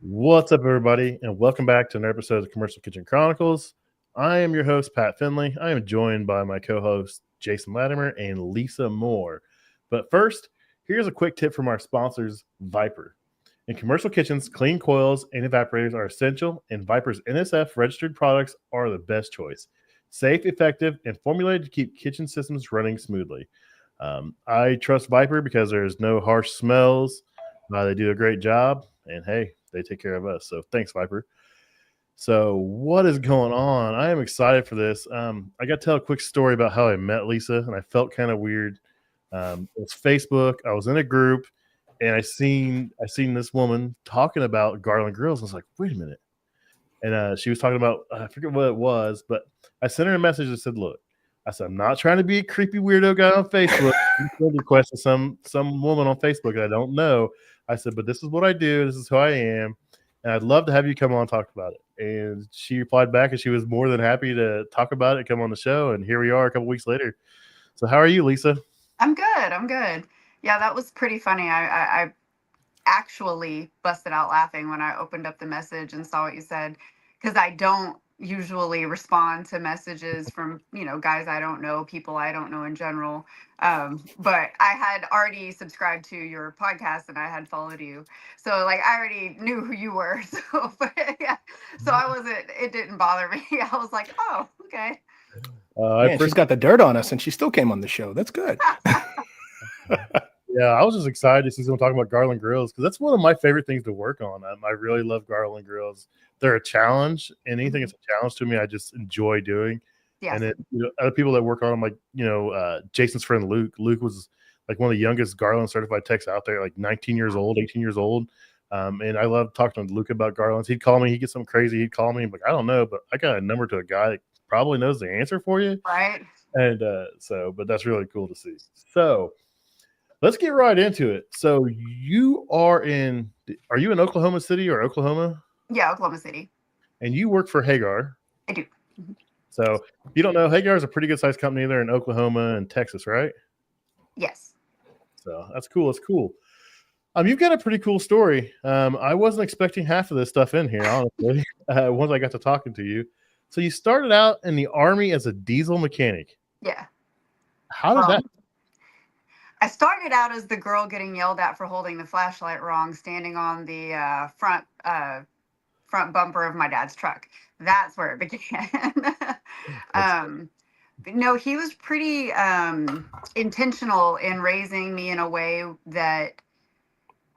What's up, everybody, and welcome back to another episode of the Commercial Kitchen Chronicles. I am your host, Pat Finley. I am joined by my co-hosts, Jason Latimer and Lisa Moore. But first, here's a quick tip from our sponsors, Viper. In commercial kitchens, clean coils and evaporators are essential, and Viper's NSF-registered products are the best choice. Safe, effective, and formulated to keep kitchen systems running smoothly. I trust Viper because there's no harsh smells. They do a great job, and hey, they take care of us. So thanks, Viper. So what is going on? I am excited for this. I got to tell a quick story about how I met Lisa, and I felt kind of weird. It was Facebook. I was in a group, and I seen this woman talking about garland grills. I was like, wait a minute. And she was talking about, I forget what it was, but I sent her a message that said, look, I said, I'm not trying to be a creepy weirdo guy on Facebook. Requesting some woman on Facebook that I don't know. I said, but this is what I do. This is who I am. And I'd love to have you come on and talk about it. And she replied back, and she was more than happy to talk about it, come on the show. And here we are a couple weeks later. So how are you, Lisa? I'm good. Yeah, that was pretty funny. I actually busted out laughing when I opened up the message and saw what you said, because I don't usually respond to messages from, guys I don't know, people I don't know in general. But I had already subscribed to your podcast and I had followed you. So I already knew who you were. So, but yeah, so it didn't bother me. I was like, oh, okay. She's got the dirt on us and she still came on the show. That's good. Yeah, I was just excited to see someone talking about garland grills because that's one of my favorite things to work on. I really love garland grills. They're a challenge, and anything that's a challenge to me, I just enjoy doing. Yes. And then other people that work on them, like Jason's friend Luke. Luke was like one of the youngest garland certified techs out there, like 19 years old, 18 years old. And I love talking to Luke about garlands. He'd call me, he'd get something crazy. He'd call me, like, I don't know, but I got a number to a guy that probably knows the answer for you. Right. And but that's really cool to see. So let's get right into it. So are you in Oklahoma City or Oklahoma? Yeah, Oklahoma City. And you work for Hagar. I do. Mm-hmm. So if you don't know, Hagar is a pretty good sized company there in Oklahoma and Texas, right? Yes. So that's cool. It's cool. You've got a pretty cool story. I wasn't expecting half of this stuff in here, honestly, once I got to talking to you. So you started out in the Army as a diesel mechanic. Yeah. How did that? I started out as the girl getting yelled at for holding the flashlight wrong, standing on the front bumper of my dad's truck. That's where it began. No, he was pretty intentional in raising me in a way that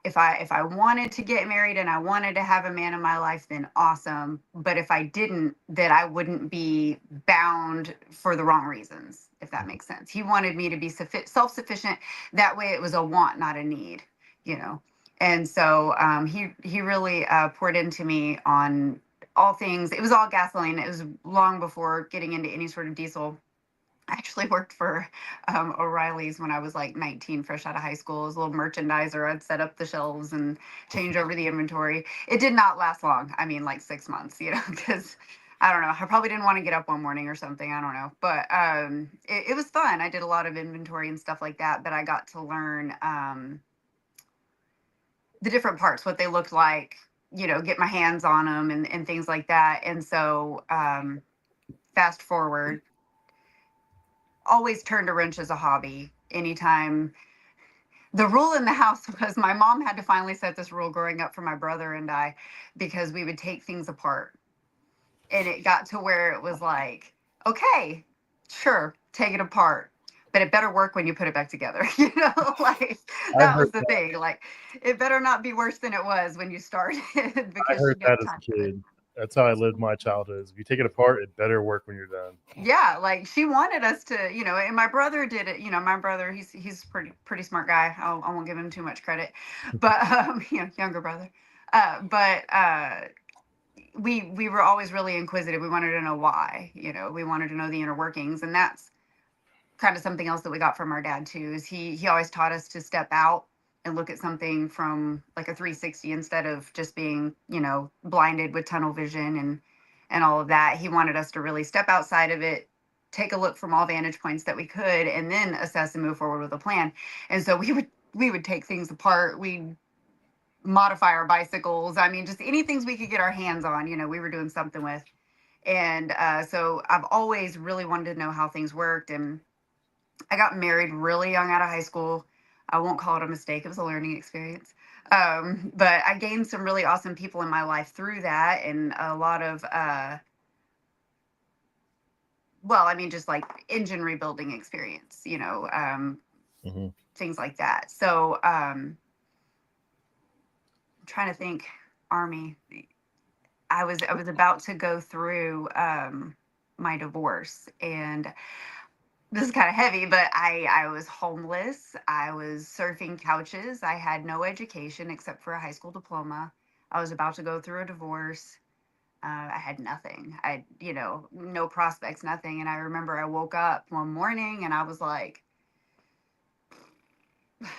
if I wanted to get married and I wanted to have a man in my life, then awesome. But if I didn't, that I wouldn't be bound for the wrong reasons, if that makes sense. He wanted me to be self-sufficient. That way it was a want, not a need, And so he really poured into me on all things. It was all gasoline. It was long before getting into any sort of diesel. I actually worked for O'Reilly's when I was like 19, fresh out of high school. As a little merchandiser, I'd set up the shelves and change over the inventory. It did not last long. I mean, like 6 months, because I don't know. I probably didn't want to get up one morning or something. I don't know. But it was fun. I did a lot of inventory and stuff like that. But I got to learn the different parts, what they looked like, get my hands on them and things like that. And so fast forward, always turned a wrench as a hobby. Anytime the rule in the house was, my mom had to finally set this rule growing up for my brother and I, because we would take things apart. And it got to where it was like, okay, sure, take it apart, but it better work when you put it back together. That was the thing. Like, it better not be worse than it was when you started. Because I heard that as a kid. That's how I lived my childhood. If you take it apart, it better work when you're done. Yeah, like she wanted us to, and my brother did it. My brother, he's pretty smart guy. I won't give him too much credit, but younger brother. We were always really inquisitive. We wanted to know why. We wanted to know the inner workings, and that's kind of something else that we got from our dad too. Is he always taught us to step out and look at something from like a 360 instead of just being, blinded with tunnel vision and all of that. He wanted us to really step outside of it, take a look from all vantage points that we could, and then assess and move forward with a plan. And so we would take things apart. We'd modify our bicycles. I mean, just any things we could get our hands on, we were doing something with. And so I've always really wanted to know how things worked. And I got married really young out of high school. I won't call it a mistake. It was a learning experience. But I gained some really awesome people in my life through that, and a lot of, just like engine rebuilding experience, things like that. So I'm trying to think, Army. I was about to go through my divorce, and this is kind of heavy, but I was homeless. I was surfing couches. I had no education except for a high school diploma. I was about to go through a divorce. I had nothing. No prospects, nothing. And I remember I woke up one morning and I was like,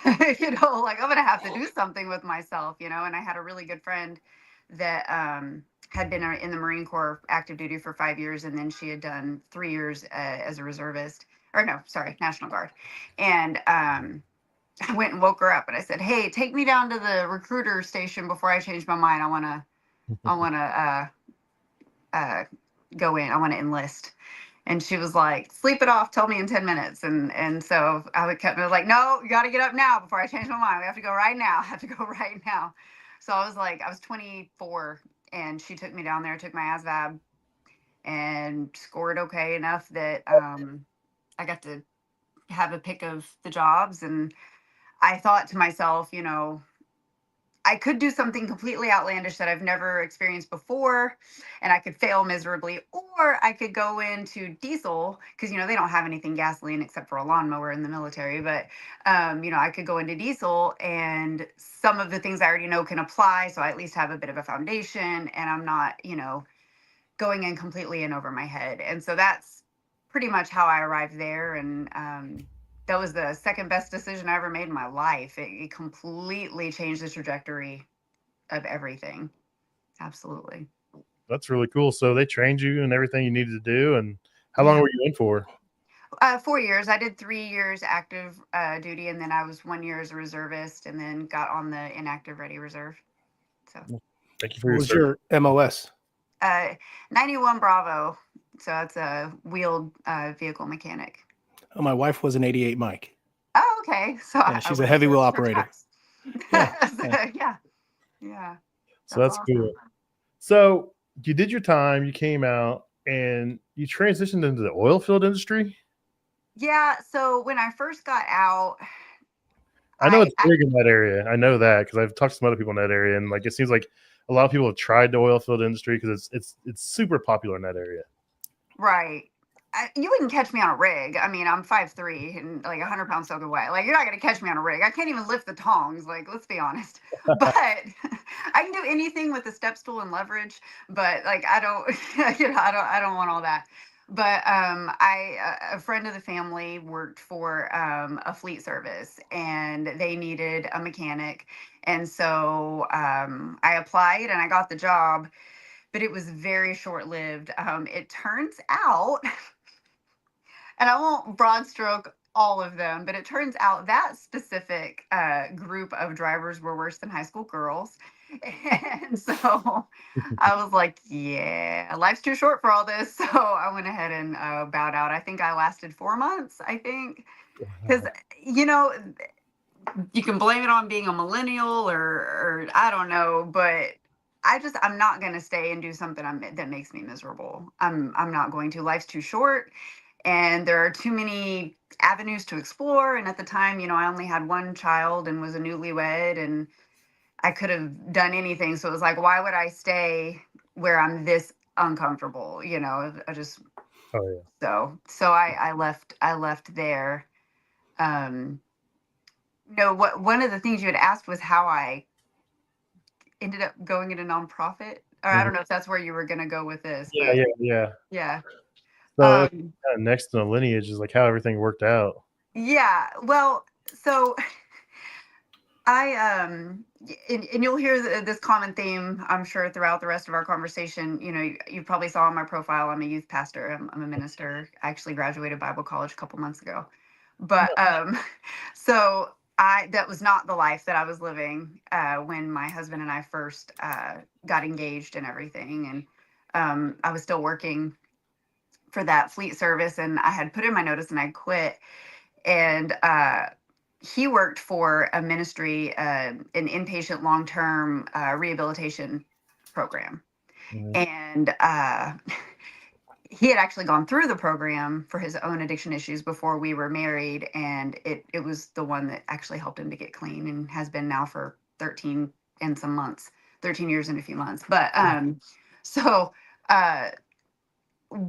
like I'm going to have to do something with myself, and I had a really good friend that had been in the Marine Corps active duty for 5 years. And then she had done 3 years as a reservist. Or no, sorry, National Guard. And I went and woke her up and I said, "Hey, take me down to the recruiter station before I change my mind. I want to go in. I want to enlist." And she was like, "Sleep it off. Tell me in 10 minutes." And so I was like, "No, you got to get up now before I change my mind. We have to go right now. I have to go right now." So I was 24, and she took me down there, took my ASVAB, and scored okay enough that I got to have a pick of the jobs. And I thought to myself, I could do something completely outlandish that I've never experienced before, and I could fail miserably, or I could go into diesel because, they don't have anything gasoline except for a lawnmower in the military. But, I could go into diesel, and some of the things I already know can apply. So I at least have a bit of a foundation, and I'm not, going in completely in over my head. And so that's pretty much how I arrived there. And that was the second best decision I ever made in my life. It completely changed the trajectory of everything. Absolutely. That's really cool. So they trained you and everything you needed to do. And how long were you in for? 4 years. I did 3 years active duty, and then I was 1 year as a reservist, and then got on the inactive ready reserve. So thank you for what was your MOS? 91 Bravo. So that's a wheeled vehicle mechanic. Oh, my wife was an 88 Mike. Oh, okay. So yeah, she's a heavy wheel operator. Yeah. So that's awesome. Cool. So you did your time, you came out, and you transitioned into the oil field industry? Yeah. So when I first got out, I know it's big in that area. I know that because I've talked to some other people in that area, and it seems like a lot of people have tried the oil field industry because it's super popular in that area. Right. You wouldn't catch me on a rig. I mean, I'm 5'3" and 100 pounds soaking wet. You're not going to catch me on a rig. I can't even lift the tongs. Let's be honest. But I can do anything with the step stool and leverage. But I don't, I don't want all that. But a friend of the family worked for a fleet service, and they needed a mechanic. And so I applied and I got the job, but it was very short-lived. It turns out, and I won't broad stroke all of them, but it turns out that specific group of drivers were worse than high school girls. And so I was like, yeah, life's too short for all this. So I went ahead and bowed out. I think I lasted 4 months, because, you can blame it on being a millennial or I don't know, but I'm not going to stay and do something that makes me miserable. I'm not going to. Life's too short, and there are too many avenues to explore. And at the time, I only had one child and was a newlywed, and I could have done anything. So it was like, why would I stay where I'm this uncomfortable? I just, so I left there. One of the things you had asked was how I ended up going into nonprofit, or I don't know if that's where you were going to go with this. Yeah. So next in the lineage is how everything worked out. Yeah. Well, so I and you'll hear this common theme, I'm sure, throughout the rest of our conversation. You probably saw on my profile, I'm a youth pastor. I'm a minister. I actually graduated Bible college a couple months ago. But so that was not the life that I was living when my husband and I first got engaged and everything. And I was still working for that fleet service, and I had put in my notice and I quit. And he worked for a ministry, an inpatient long-term rehabilitation program. Mhm. And he had actually gone through the program for his own addiction issues before we were married, and it was the one that actually helped him to get clean, and has been now for 13 and some months, 13 years and a few months. But so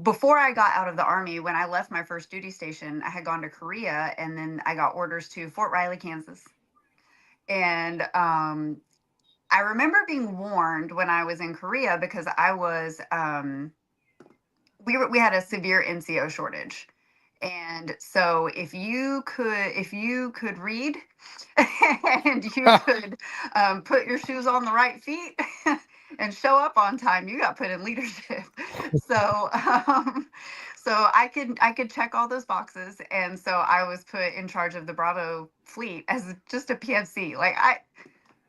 before I got out of the Army, when I left my first duty station, I had gone to Korea, and then I got orders to Fort Riley, Kansas. And I remember being warned when I was in Korea, because I was we had a severe NCO shortage. And so if you could read and you could put your shoes on the right feet and show up on time, you got put in leadership. So so I could check all those boxes, and so I was put in charge of the Bravo fleet as just a PFC. Like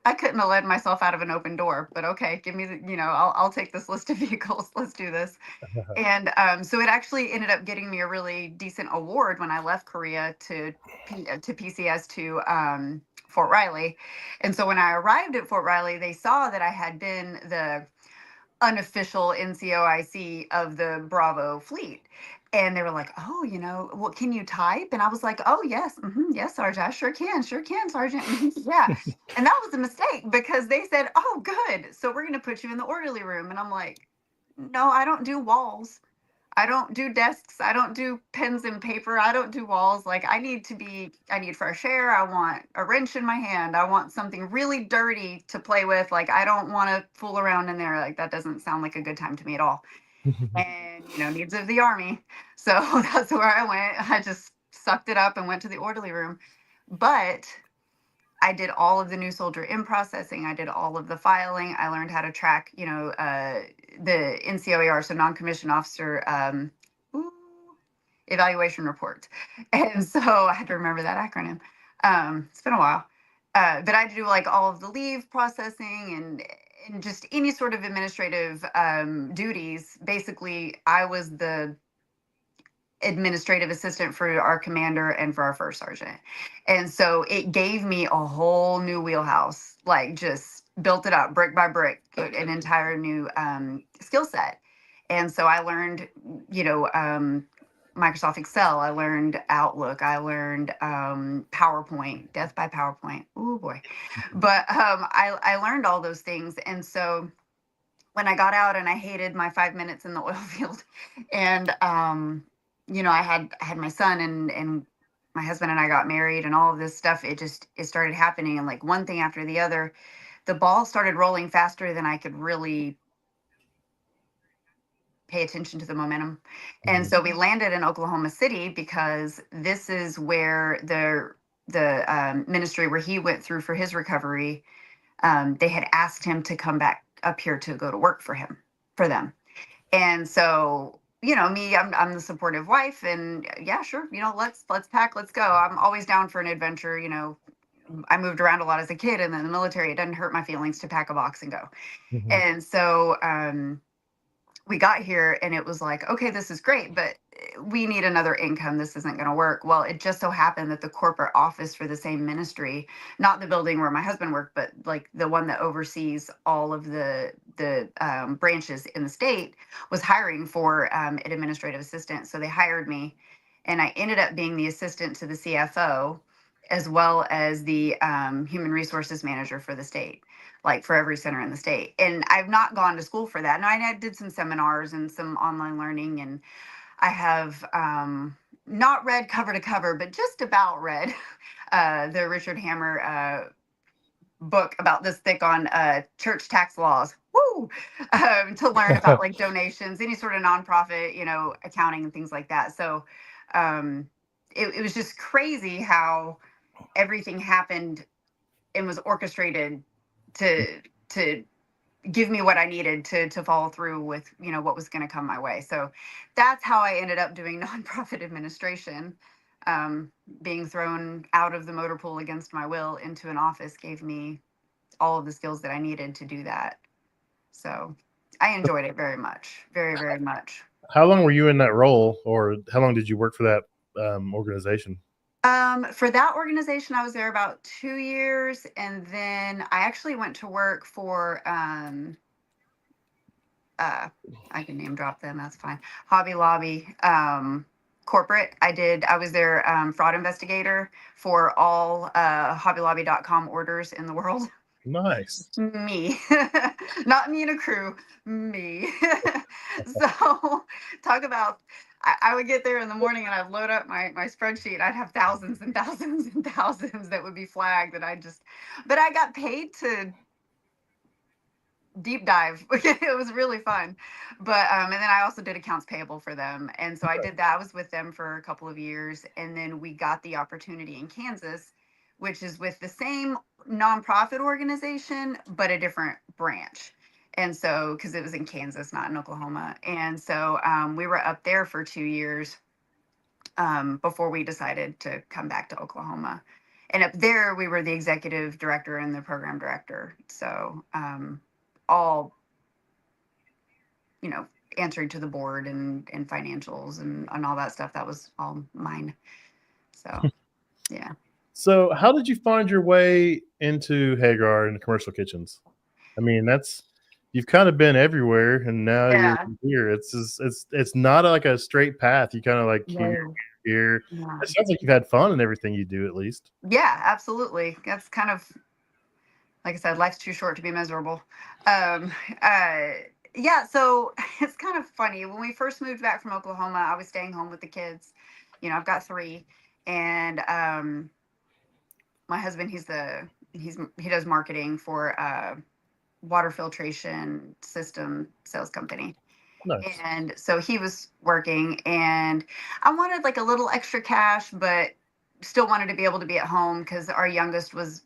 I couldn't have led myself out of an open door, but okay, give me I'll take this list of vehicles. Let's do this. And so it actually ended up getting me a really decent award when I left Korea to PCS to Fort Riley. And so when I arrived at Fort Riley, they saw that I had been the unofficial NCOIC of the Bravo fleet. And they were like, oh, what can you type? And I was like, oh, yes. Yes, Sergeant. I sure can, Sergeant. Yeah. And that was a mistake, because they said, oh, good. So we're going to put you in the orderly room. And I'm like, no, I don't do walls. I don't do desks. I don't do pens and paper. I don't do walls. Like I need fresh air. I want a wrench in my hand. I want something really dirty to play with. Like I don't want to fool around in there. Like that doesn't sound like a good time to me at all. And, needs of the Army. So that's where I went. I just sucked it up and went to the orderly room. But I did all of the new soldier in processing. I did all of the filing. I learned how to track, the NCOER, so non-commissioned officer evaluation report. And so I had to remember that acronym. It's been a while. But I had to do like all of the leave processing and just any sort of administrative duties. Basically, I was the administrative assistant for our commander and for our first sergeant. And so it gave me a whole new wheelhouse, like just built it up brick by brick, an entire new skill set. And so I learned, Microsoft Excel, I learned Outlook, I learned PowerPoint, death by PowerPoint. Oh boy. But I learned all those things. And so when I got out, and I hated my 5 minutes in the oil field, and I had my son, and my husband and I got married, and all of this stuff, it started happening, and like one thing after the other, the ball started rolling faster than I could really pay attention to the momentum. And so we landed in Oklahoma City, because this is where the ministry where he went through for his recovery, they had asked him to come back up here to go to work for them. And so, me, I'm the supportive wife, and yeah, sure. Let's pack, let's go. I'm always down for an adventure. I moved around a lot as a kid, and in the military, it doesn't hurt my feelings to pack a box and go. And so, we got here, and it was like, okay, this is great, but we need another income. This isn't going to work. Well, it just so happened that the corporate office for the same ministry, not the building where my husband worked, but like the one that oversees all of the branches in the state, was hiring for an administrative assistant. So they hired me, and I ended up being the assistant to the CFO, as well as the human resources manager for the state, like for every center in the state. And I've not gone to school for that. Now, I did some seminars and some online learning, and I have not read cover to cover, but just about read the Richard Hammer book about this thick on church tax laws. Woo! To learn about like donations, any sort of nonprofit, accounting and things like that. So it was just crazy how everything happened and was orchestrated to give me what I needed to follow through with, what was going to come my way. So that's how I ended up doing nonprofit administration. being thrown out of the motor pool against my will into an office gave me all of the skills that I needed to do that. So I enjoyed it very much, very, very much. How long were you in that role, or how long did you work for that organization? For that organization, I was there about 2 years, and then I actually went to work for I can name drop them, that's fine. Hobby Lobby corporate. I was their fraud investigator for all hobbylobby.com orders in the world. Nice. Me. Not me and a crew, me. So talk about, I would get there in the morning and I'd load up my spreadsheet. I'd have thousands and thousands and thousands that would be flagged but I got paid to deep dive. It was really fun. But and then I also did accounts payable for them. And so I did that. I was with them for a couple of years. And then we got the opportunity in Kansas, which is with the same nonprofit organization, but a different branch. And so, because it was in Kansas, not in Oklahoma. And so we were up there for 2 years before we decided to come back to Oklahoma. And up there, we were the executive director and the program director. So all, answering to the board and financials and all that stuff. That was all mine. So, yeah. So how did you find your way into Hagar and commercial kitchens? I mean, you've kind of been everywhere, and now you're here. It's not like a straight path. You kind of like here. Yeah. It sounds like you've had fun in everything you do, at least. Yeah, absolutely. That's kind of, like I said, life's too short to be miserable. Yeah, so it's kind of funny. When we first moved back from Oklahoma, I was staying home with the kids. I've got 3, and my husband, he does marketing for water filtration system sales company. Nice. And so he was working, and I wanted like a little extra cash, but still wanted to be able to be at home because our youngest was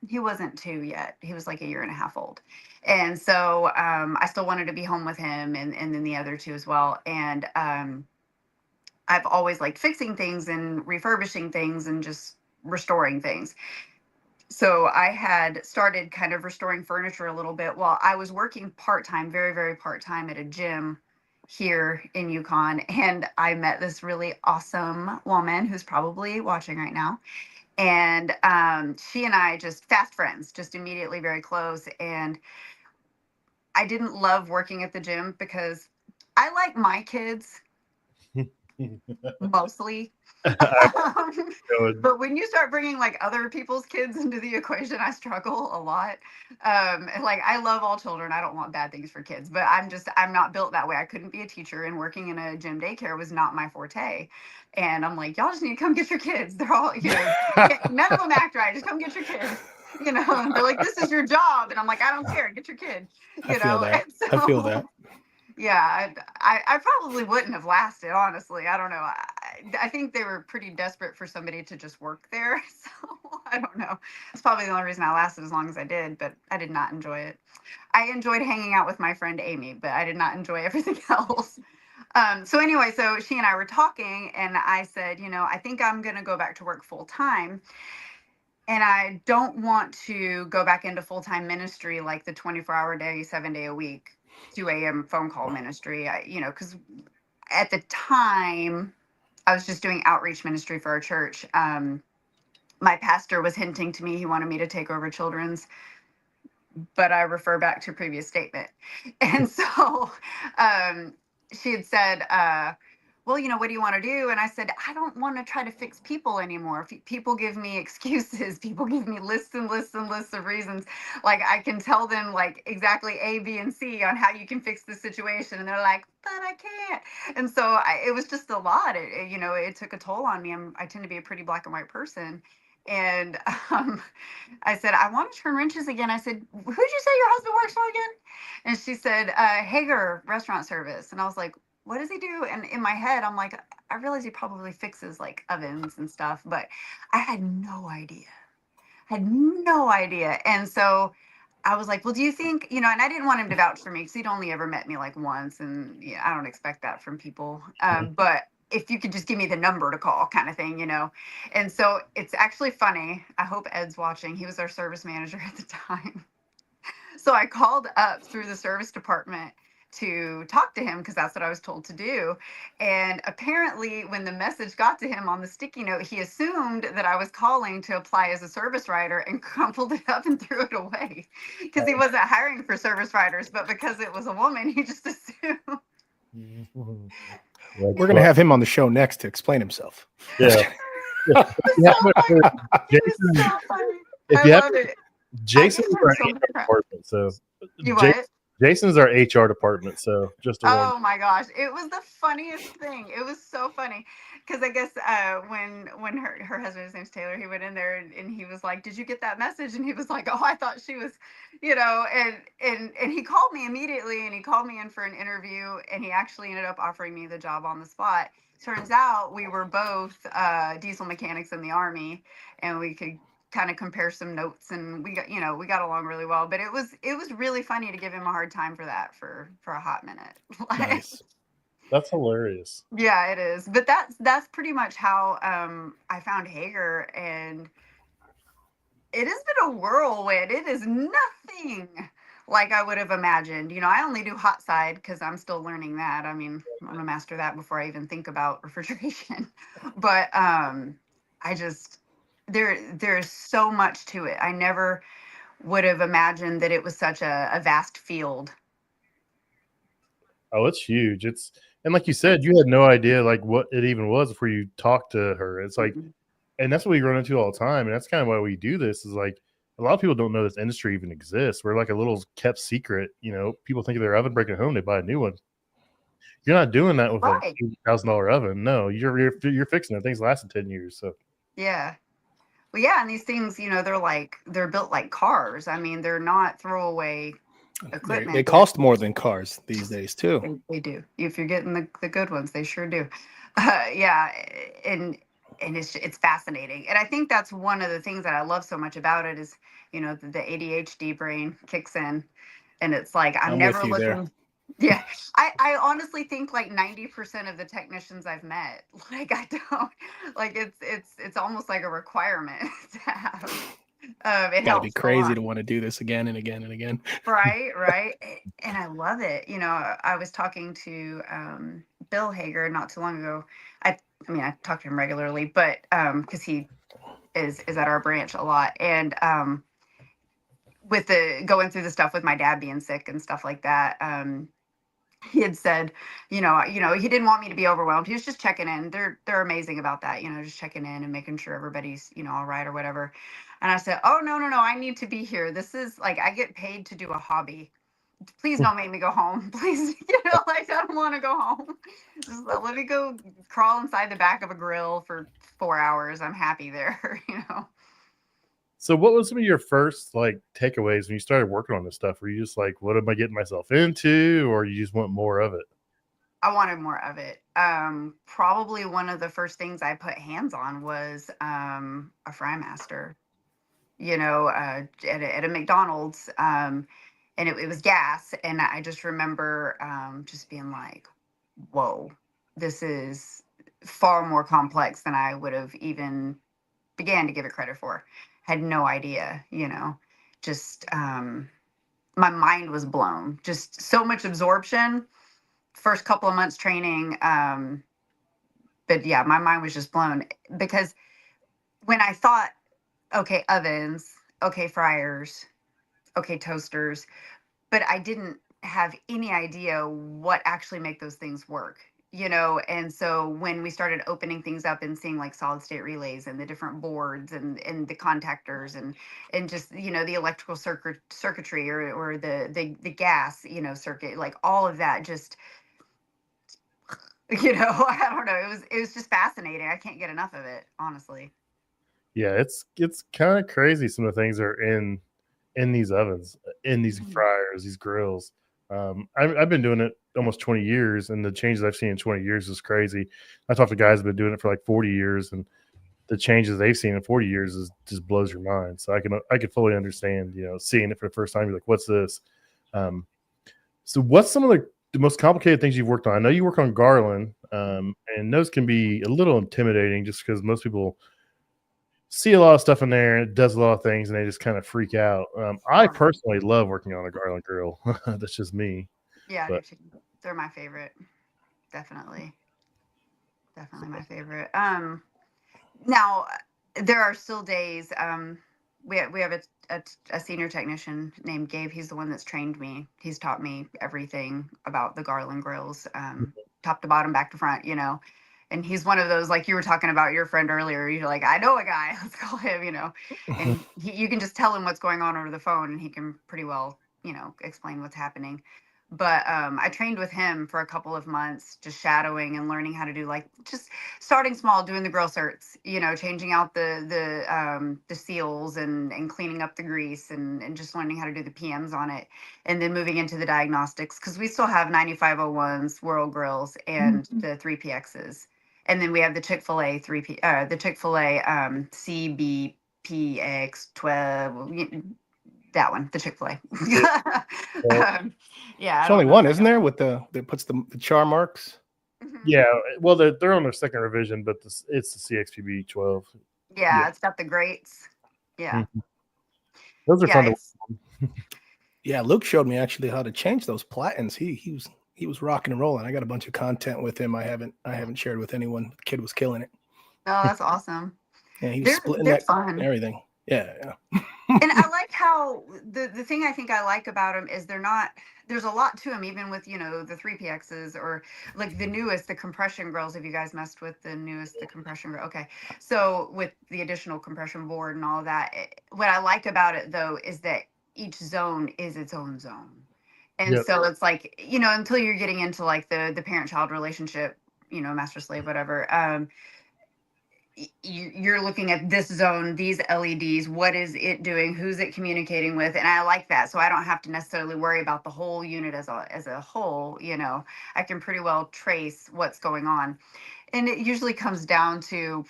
he wasn't 2 yet. He was like 1.5 years old. And so I still wanted to be home with him and then the other 2 as well. And I've always liked fixing things and refurbishing things and just restoring things. So I had started kind of restoring furniture a little bit while I was working part-time, very, very part-time at a gym here in Yukon. And I met this really awesome woman who's probably watching right now. And she and I just fast friends, just immediately very close. And I didn't love working at the gym because I like my kids mostly. But when you start bringing like other people's kids into the equation, I struggle a lot. Like I love all children. I don't want bad things for kids, but I'm not built that way. I couldn't be a teacher, and working in a gym daycare was not my forte. And I'm like, y'all just need to come get your kids. They're all, none of them act right. Just come get your kids. And they're like, this is your job. And I'm like, I don't care. Get your kid. I feel that. Yeah, I probably wouldn't have lasted, honestly. I don't know. I think they were pretty desperate for somebody to just work there. So I don't know. It's probably the only reason I lasted as long as I did, but I did not enjoy it. I enjoyed hanging out with my friend Amy, but I did not enjoy everything else. So anyway, so she and I were talking, and I said, I think I'm going to go back to work full time. And I don't want to go back into full-time ministry, like the 24-hour day, 7-day a week, 2 a.m. phone call ministry. Because at the time I was just doing outreach ministry for our church. My pastor was hinting to me he wanted me to take over children's, but I refer back to a previous statement. And so she had said, well, what do you want to do? And I said, I don't want to try to fix people anymore. People give me excuses. People give me lists and lists and lists of reasons. Like I can tell them like exactly A, B, and C on how you can fix the situation. And they're like, but I can't. And so it was just a lot. It took a toll on me. I tend to be a pretty black and white person. And I said, I want to turn wrenches again. I said, who'd you say your husband works for again? And she said, Hagar Restaurant Service. And I was like, what does he do? And in my head, I'm like, I realize he probably fixes like ovens and stuff, but I had no idea. And so I was like, well, do you think, and I didn't want him to vouch for me because he'd only ever met me like once. And I don't expect that from people. But if you could just give me the number to call kind of thing, And so it's actually funny. I hope Ed's watching. He was our service manager at the time. So I called up through the service department to talk to him because that's what I was told to do. And apparently when the message got to him on the sticky note, he assumed that I was calling to apply as a service writer and crumpled it up and threw it away because he wasn't hiring for service writers, but because it was a woman, he just assumed. We're going to have him on the show next to explain himself. Yeah. Jason's our HR department. So Jason's our HR department. So just oh my gosh, it was the funniest thing. It was so funny because I guess when her husband, his name's Taylor, he went in there and he was like, "Did you get that message?" And he was like, "Oh, I thought she was, and he called me immediately and he called me in for an interview and he actually ended up offering me the job on the spot. Turns out we were both diesel mechanics in the Army and we could kind of compare some notes and we got along really well, but it was really funny to give him a hard time for that for a hot minute. Nice. That's hilarious. Yeah, it is. But that's pretty much how I found Hagar, and it has been a whirlwind. It is nothing like I would have imagined. I only do hot side because I'm still learning that. I mean, I'm gonna master that before I even think about refrigeration. But there's so much to it. I never would have imagined that it was such a vast field. Oh, it's huge. And like you said, you had no idea like what it even was before you talked to her. It's like, and that's what we run into all the time. And that's kind of why we do this is like, a lot of people don't know this industry even exists. We're like a little kept secret. People think of their oven breaking home, they buy a new one. You're not doing that with a $1,000 oven. No, you're fixing it. Things lasted 10 years. So yeah. Well, yeah, and these things, they're built like cars. I mean, they're not throwaway equipment. They cost more than cars these days, too. They do. If you're getting the good ones, they sure do. Yeah, and it's fascinating. And I think that's one of the things that I love so much about it is, the ADHD brain kicks in, and it's like I'm never looking. There. Yeah, I honestly think like 90% of the technicians I've met, like I don't, like it's almost like a requirement to have. It gotta be crazy to want to do this again and again and again. Right. And I love it. I was talking to Bill Hagar not too long ago. I talk to him regularly, but because he is at our branch a lot, and with the going through the stuff with my dad being sick and stuff like that. He had said, he didn't want me to be overwhelmed. He was just checking in. They're amazing about that, just checking in and making sure everybody's, all right or whatever. And I said, oh, no, I need to be here. This is like, I get paid to do a hobby. Please don't make me go home. Please, I don't want to go home. Just let me go crawl inside the back of a grill for 4 hours. I'm happy there, So what was some of your first like takeaways when you started working on this stuff? Were you just like, what am I getting myself into? Or you just want more of it? I wanted more of it. Probably one of the first things I put hands on was a Fry Master, at a McDonald's. And it was gas. And I just remember just being like, whoa, this is far more complex than I would have even began to give it credit for. Had no idea, just my mind was blown. Just so much absorption. First couple of months training. But yeah, my mind was just blown because when I thought, okay, ovens, okay, fryers, okay, toasters, but I didn't have any idea what actually make those things work. And so when we started opening things up and seeing like solid state relays and the different boards and the contactors and just, the electrical circuitry or the gas, circuit, like all of that, just, I don't know. It was just fascinating. I can't get enough of it, honestly. Yeah, it's kind of crazy. Some of the things that are in these ovens, in these fryers, these grills. I've been doing it almost 20 years, and the changes I've seen in 20 years is crazy. I talked to guys who've been doing it for like 40 years, and the changes they've seen in 40 years just blows your mind. So I can fully understand, seeing it for the first time. You're like, what's this? So what's some of the the most complicated things you've worked on? I know you work on garland, and those can be a little intimidating just because most people see a lot of stuff in there and it does a lot of things and they just kind of freak out. I personally love working on a garland grill. That's just me. Yeah, they're my favorite. Definitely my favorite. Now there are still days. We have a senior technician named Gabe. He's the one that's trained me. He's taught me everything about the garland grills, top to bottom, back to front, and he's one of those, like you were talking about your friend earlier. You're like, I know a guy, let's call him, and you can just tell him what's going on over the phone and he can pretty well, explain what's happening. But I trained with him for a couple of months, just shadowing and learning how to do, like, just starting small, doing the grill certs, changing out the seals and cleaning up the grease and just learning how to do the PMs on it, and then moving into the diagnostics, because we still have 9501s, World Grills, and the 3PXs, and then we have the Chick-fil-A the Chick-fil-A CBPX12. That one, the Chick-fil-A. Yeah. There's only one, isn't there, with that puts the char marks? Yeah, well, they're on their second revision, but it's the CXPB 12. Yeah, it's got the grates. Yeah. Those are fun to Yeah, Luke showed me actually how to change those platins. He was rocking and rolling. I got a bunch of content with him I haven't shared with anyone. The kid was killing it. Oh, that's awesome. Yeah, he was splitting that and everything. Yeah. And I like how the thing I think I like about them is there's a lot to them, even with, the 3PXs or like the newest, the compression grills. Have you guys messed with the newest, the compression grill? Okay. So with the additional compression board and all of that, what I like about it though, is that each zone is its own zone. And so it's like, until you're getting into like the parent-child relationship, master slave, whatever, you're looking at this zone, these LEDs, what is it doing, who's it communicating with, and I like that. So I don't have to necessarily worry about the whole unit as a whole. I can pretty well trace what's going on, and it usually comes down to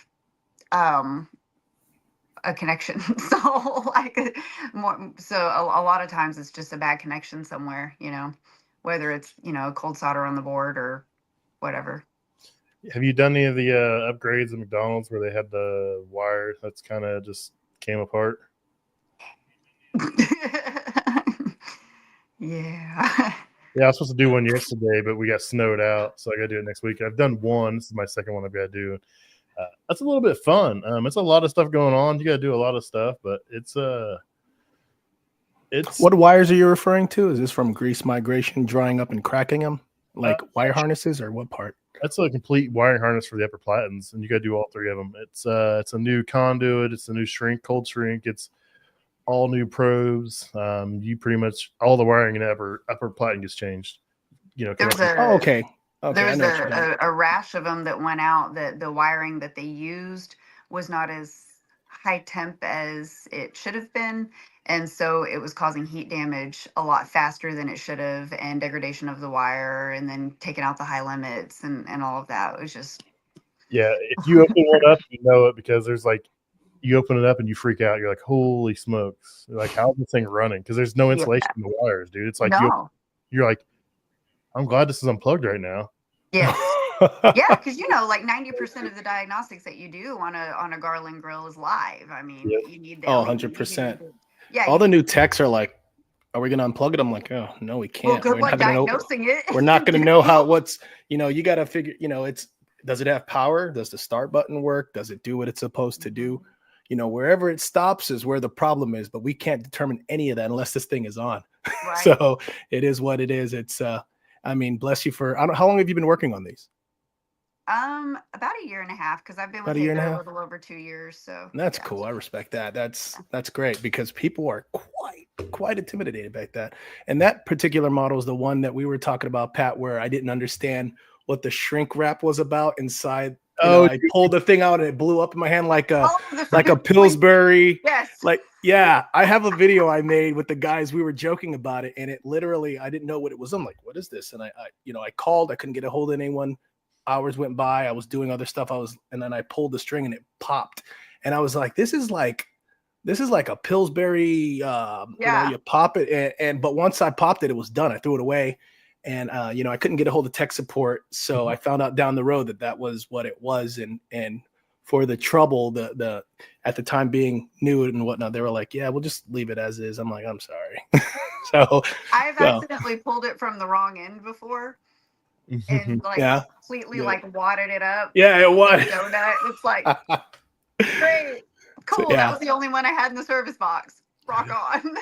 a connection. So a lot of times it's just a bad connection somewhere, whether it's cold solder on the board or whatever. Have you done any of the upgrades at McDonald's where they had the wire that's kind of just came apart? Yeah. Yeah, I was supposed to do one yesterday, but we got snowed out, so I got to do it next week. I've done one. This is my second one I've got to do. That's a little bit fun. It's a lot of stuff going on. You got to do a lot of stuff, but it's What wires are you referring to? Is this from grease migration, drying up and cracking them, like wire harnesses, or what part? That's a complete wiring harness for the upper platins, and you got to do all three of them. It's a new conduit. It's a new cold shrink. It's all new probes. You pretty much all the wiring in upper platen gets changed. Okay. There's a rash of them that went out. That the wiring that they used was not as high temp as it should have been. And so it was causing heat damage a lot faster than it should have, and degradation of the wire, and then taking out the high limits and all of that. It was just. Yeah, if you open one up, you know it, because there's like, you open it up and you freak out. You're like, holy smokes. You're like, how's this thing running? Because there's no insulation in the wires, dude. It's like, you're like, I'm glad this is unplugged right now. Yeah. Yeah, because like 90% of the diagnostics that you do on a garland grill is live. I mean, you need that. 100%. Yeah, all the new techs are like, are we going to unplug it? I'm like, oh, no, we can't. Well, good luck diagnosing it. We're not going to know you got to figure, does it have power? Does the start button work? Does it do what it's supposed to do? Wherever it stops is where the problem is, but we can't determine any of that unless this thing is on. Right. So it is what it is. It's, bless you for, how long have you been working on these? About a year and a half, because I've been with Hagar a little over 2 years. So that's cool. I respect that. That's great, because people are quite intimidated by that. And that particular model is the one that we were talking about, Pat, where I didn't understand what the shrink wrap was about inside. I pulled the thing out and it blew up in my hand like a Pillsbury. Yes. I have a video I made with the guys. We were joking about it, and it literally, I didn't know what it was. I'm like, what is this? And I called. I couldn't get a hold of anyone. Hours went by. I was doing other stuff. And then I pulled the string and it popped. And I was like, this is like a Pillsbury. You pop it, but once I popped it, it was done. I threw it away, And I couldn't get a hold of tech support, so I found out down the road that was what it was. And for the trouble, the at the time being new and whatnot, they were like, "Yeah, we'll just leave it as is." I'm like, "I'm sorry." So I've accidentally pulled it from the wrong end before, and completely like wadded it up. Yeah, it was donut. It's like great, cool. So, that was the only one I had in the service box. Rock on.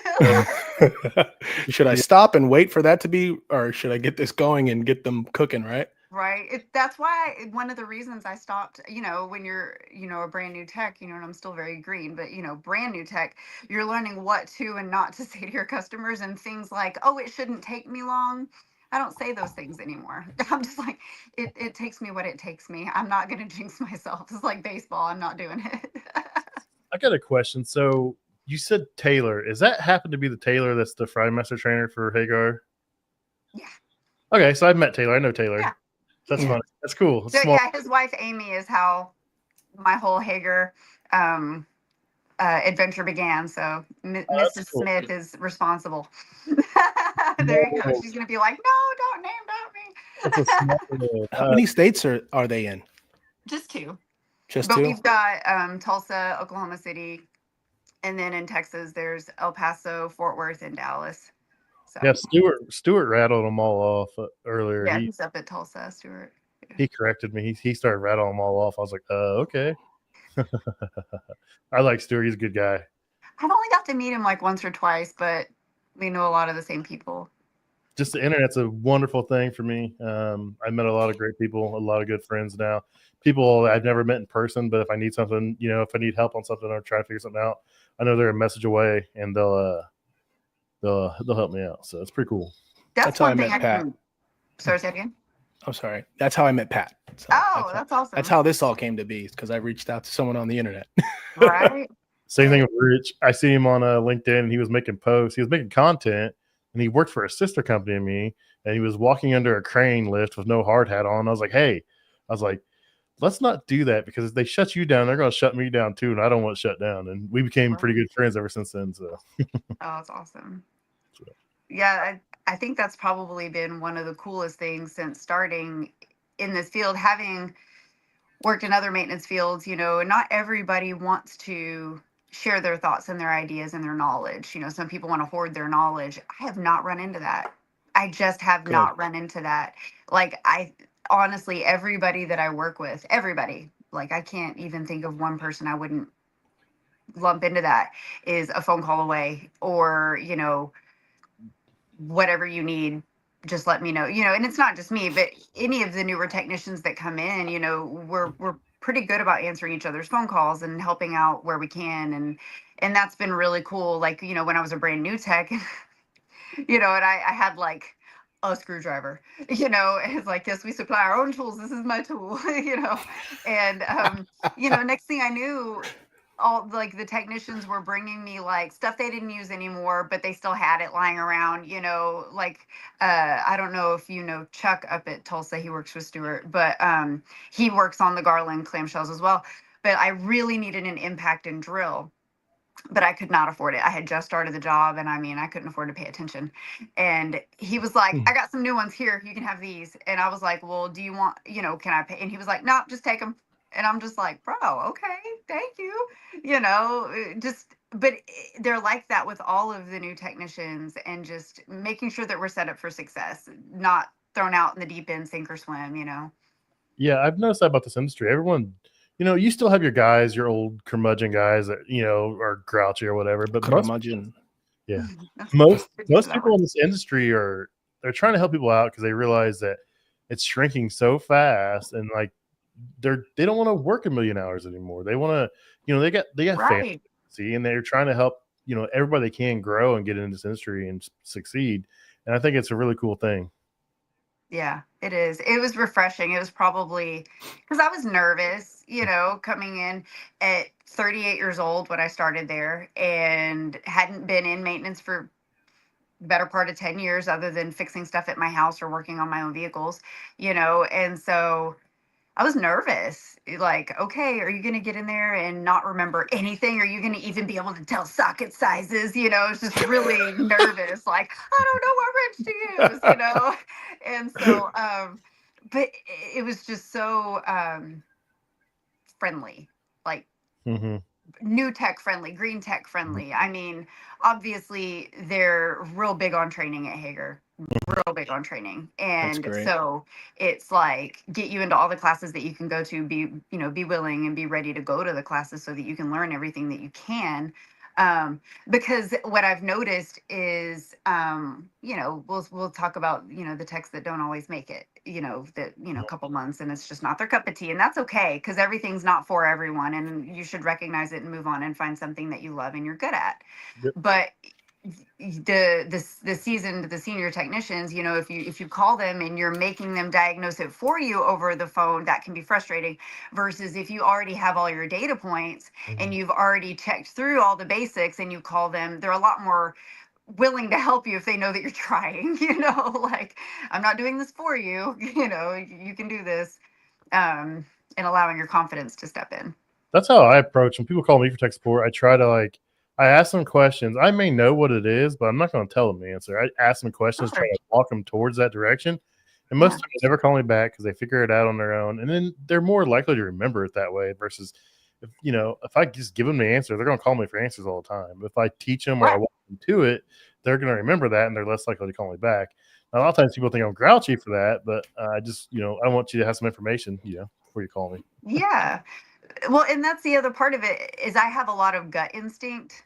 Should I stop and wait for that to be, or should I get this going and get them cooking, right? Right. That's why one of the reasons I stopped, when you're, a brand new tech, and I'm still very green, but, brand new tech, you're learning what to and not to say to your customers, and things like, oh, it shouldn't take me long. I don't say those things anymore. I'm just like, it takes me what it takes me. I'm not going to jinx myself. It's like baseball. I'm not doing it. I got a question. So you said Taylor. Is that happen to be the Taylor that's the Fry Master trainer for Hagar? Yeah. Okay, so I've met Taylor. I know Taylor. Yeah. That's fun. That's cool. So his wife Amy is how my whole Hagar adventure began. So Mrs. Cool. Smith is responsible. There you go. She's gonna be like, no, don't name drop me. How many states are they in? Just two. Just but two? We've got Tulsa, Oklahoma City, and then in Texas there's El Paso, Fort Worth, and Dallas. So. Yeah, Stuart rattled them all off earlier. Yeah, he's up at Tulsa, Stuart. He corrected me. He started rattling them all off. I was like, okay. I like Stuart. He's a good guy. I've only got to meet him like once or twice, but we know a lot of the same people. Just the internet's a wonderful thing for me. I met a lot of great people, a lot of good friends now. People I've never met in person, but if I need something, if I need help on something or try to figure something out, I know they're a message away and they'll help me out. So it's pretty cool. That's one thing I can. Sorry, say it again. I'm sorry. That's how I met Pat. So that's awesome. That's how this all came to be, because I reached out to someone on the internet. Right. Same thing with Rich. I see him on LinkedIn, and he was making posts. He was making content, and he worked for a sister company of me, and he was walking under a crane lift with no hard hat on. I was like, let's not do that, because if they shut you down, they're going to shut me down too, and I don't want to shut down. And we became pretty good friends ever since then. So. Oh, that's awesome. Yeah, I think that's probably been one of the coolest things since starting in this field, having worked in other maintenance fields. Not everybody wants to share their thoughts and their ideas and their knowledge. Some people want to hoard their knowledge. I have not run into that. I just have not run into that. Like, honestly, everybody that I work with, everybody, like, I can't even think of one person I wouldn't lump into that, is a phone call away, or, whatever you need, just let me know. And it's not just me, but any of the newer technicians that come in, we're pretty good about answering each other's phone calls and helping out where we can. And that's been really cool. Like, when I was a brand new tech, and I had like a screwdriver, it's like, yes, we supply our own tools. This is my tool, and, next thing I knew, all like the technicians were bringing me like stuff they didn't use anymore, but they still had it lying around, like, I don't know if Chuck up at Tulsa, he works with Stuart, but he works on the Garland clamshells as well. But I really needed an impact and drill, but I could not afford it. I had just started the job, and I couldn't afford to pay attention. And he was like, I got some new ones here, you can have these. And I was like, well, do you want, can I pay? And he was like, no, just take them. And I'm just like, bro, okay, thank you. But they're like that with all of the new technicians, and just making sure that we're set up for success, not thrown out in the deep end, sink or swim, Yeah, I've noticed that about this industry. Everyone, you still have your guys, your old curmudgeon guys that, are grouchy or whatever, but Curmudgeon. most people in this industry they're trying to help people out, because they realize that it's shrinking so fast, and like, they don't want to work a million hours anymore. They want to, they got right. Family, and they're trying to help, everybody they can grow and get into this industry and succeed. And I think it's a really cool thing. Yeah, it is. It was refreshing. It was probably because I was nervous, coming in at 38 years old when I started there, and hadn't been in maintenance for the better part of 10 years, other than fixing stuff at my house or working on my own vehicles, and so I was nervous. Like, okay, are you going to get in there and not remember anything? Are you going to even be able to tell socket sizes? I was just really nervous. Like, I don't know what wrench to use. And so, but it was just so friendly, like Mm-hmm. new tech friendly, green tech friendly. I mean, obviously they're real big on training at Hagar, real big on training. That's And great. so it's like get you into all the classes that you can go to, be willing and be ready to go to the classes so that you can learn everything that you can. Because what I've noticed is, we'll talk about, the techs that don't always make it, a couple months and it's just not their cup of tea. And that's okay, because everything's not for everyone. And you should recognize it and move on and find something that you love and you're good at. Yep. But the senior technicians, if you call them and you're making them diagnose it for you over the phone, that can be frustrating, versus if you already have all your data points and you've already checked through all the basics and you call them, they're a lot more willing to help you if they know that you're trying. Like, I'm not doing this for you, you can do this, and allowing your confidence to step in. That's how I approach when people call me for tech support. I try to I ask them questions. I may know what it is, but I'm not going to tell them the answer. I ask them questions, try to walk them towards that direction. And most times they never call me back because they figure it out on their own. And then they're more likely to remember it that way versus if I just give them the answer, they're going to call me for answers all the time. If I teach them or I walk them to it, they're going to remember that and they're less likely to call me back. Now, a lot of times people think I'm grouchy for that, but I just, I want you to have some information, before you call me. Yeah. Well, and that's the other part of it is I have a lot of gut instinct,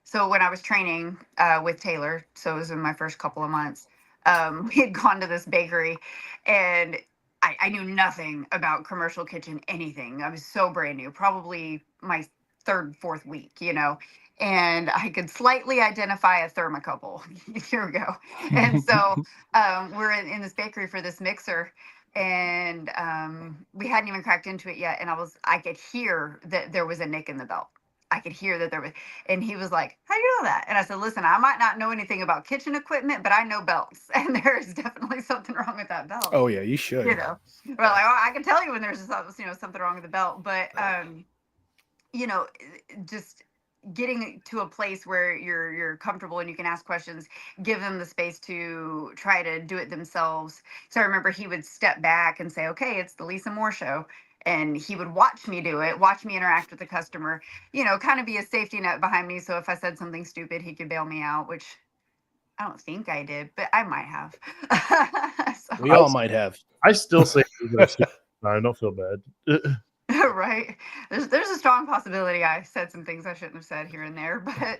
So when I was training with Taylor, so it was in my first couple of months, we had gone to this bakery and I knew nothing about commercial kitchen, anything. I was so brand new, probably my third, fourth week, and I could slightly identify a thermocouple. Here we go. And so we're in this bakery for this mixer, and we hadn't even cracked into it yet. And I could hear that there was a nick in the belt. I could hear that there was, and he was like, "How do you know that?" And I said, "Listen, I might not know anything about kitchen equipment, but I know belts, and there is definitely something wrong with that belt." Oh yeah, you should. Well, I can tell you when there's something wrong with the belt, but just getting to a place where you're comfortable and you can ask questions, give them the space to try to do it themselves. So I remember he would step back and say, "Okay, it's the Lisa Moore show." And he would watch me do it, watch me interact with the customer, kind of be a safety net behind me. So if I said something stupid, he could bail me out, which I don't think I did, but I might have. We all might have. I still say I don't feel bad. Right. There's a strong possibility I said some things I shouldn't have said here and there, but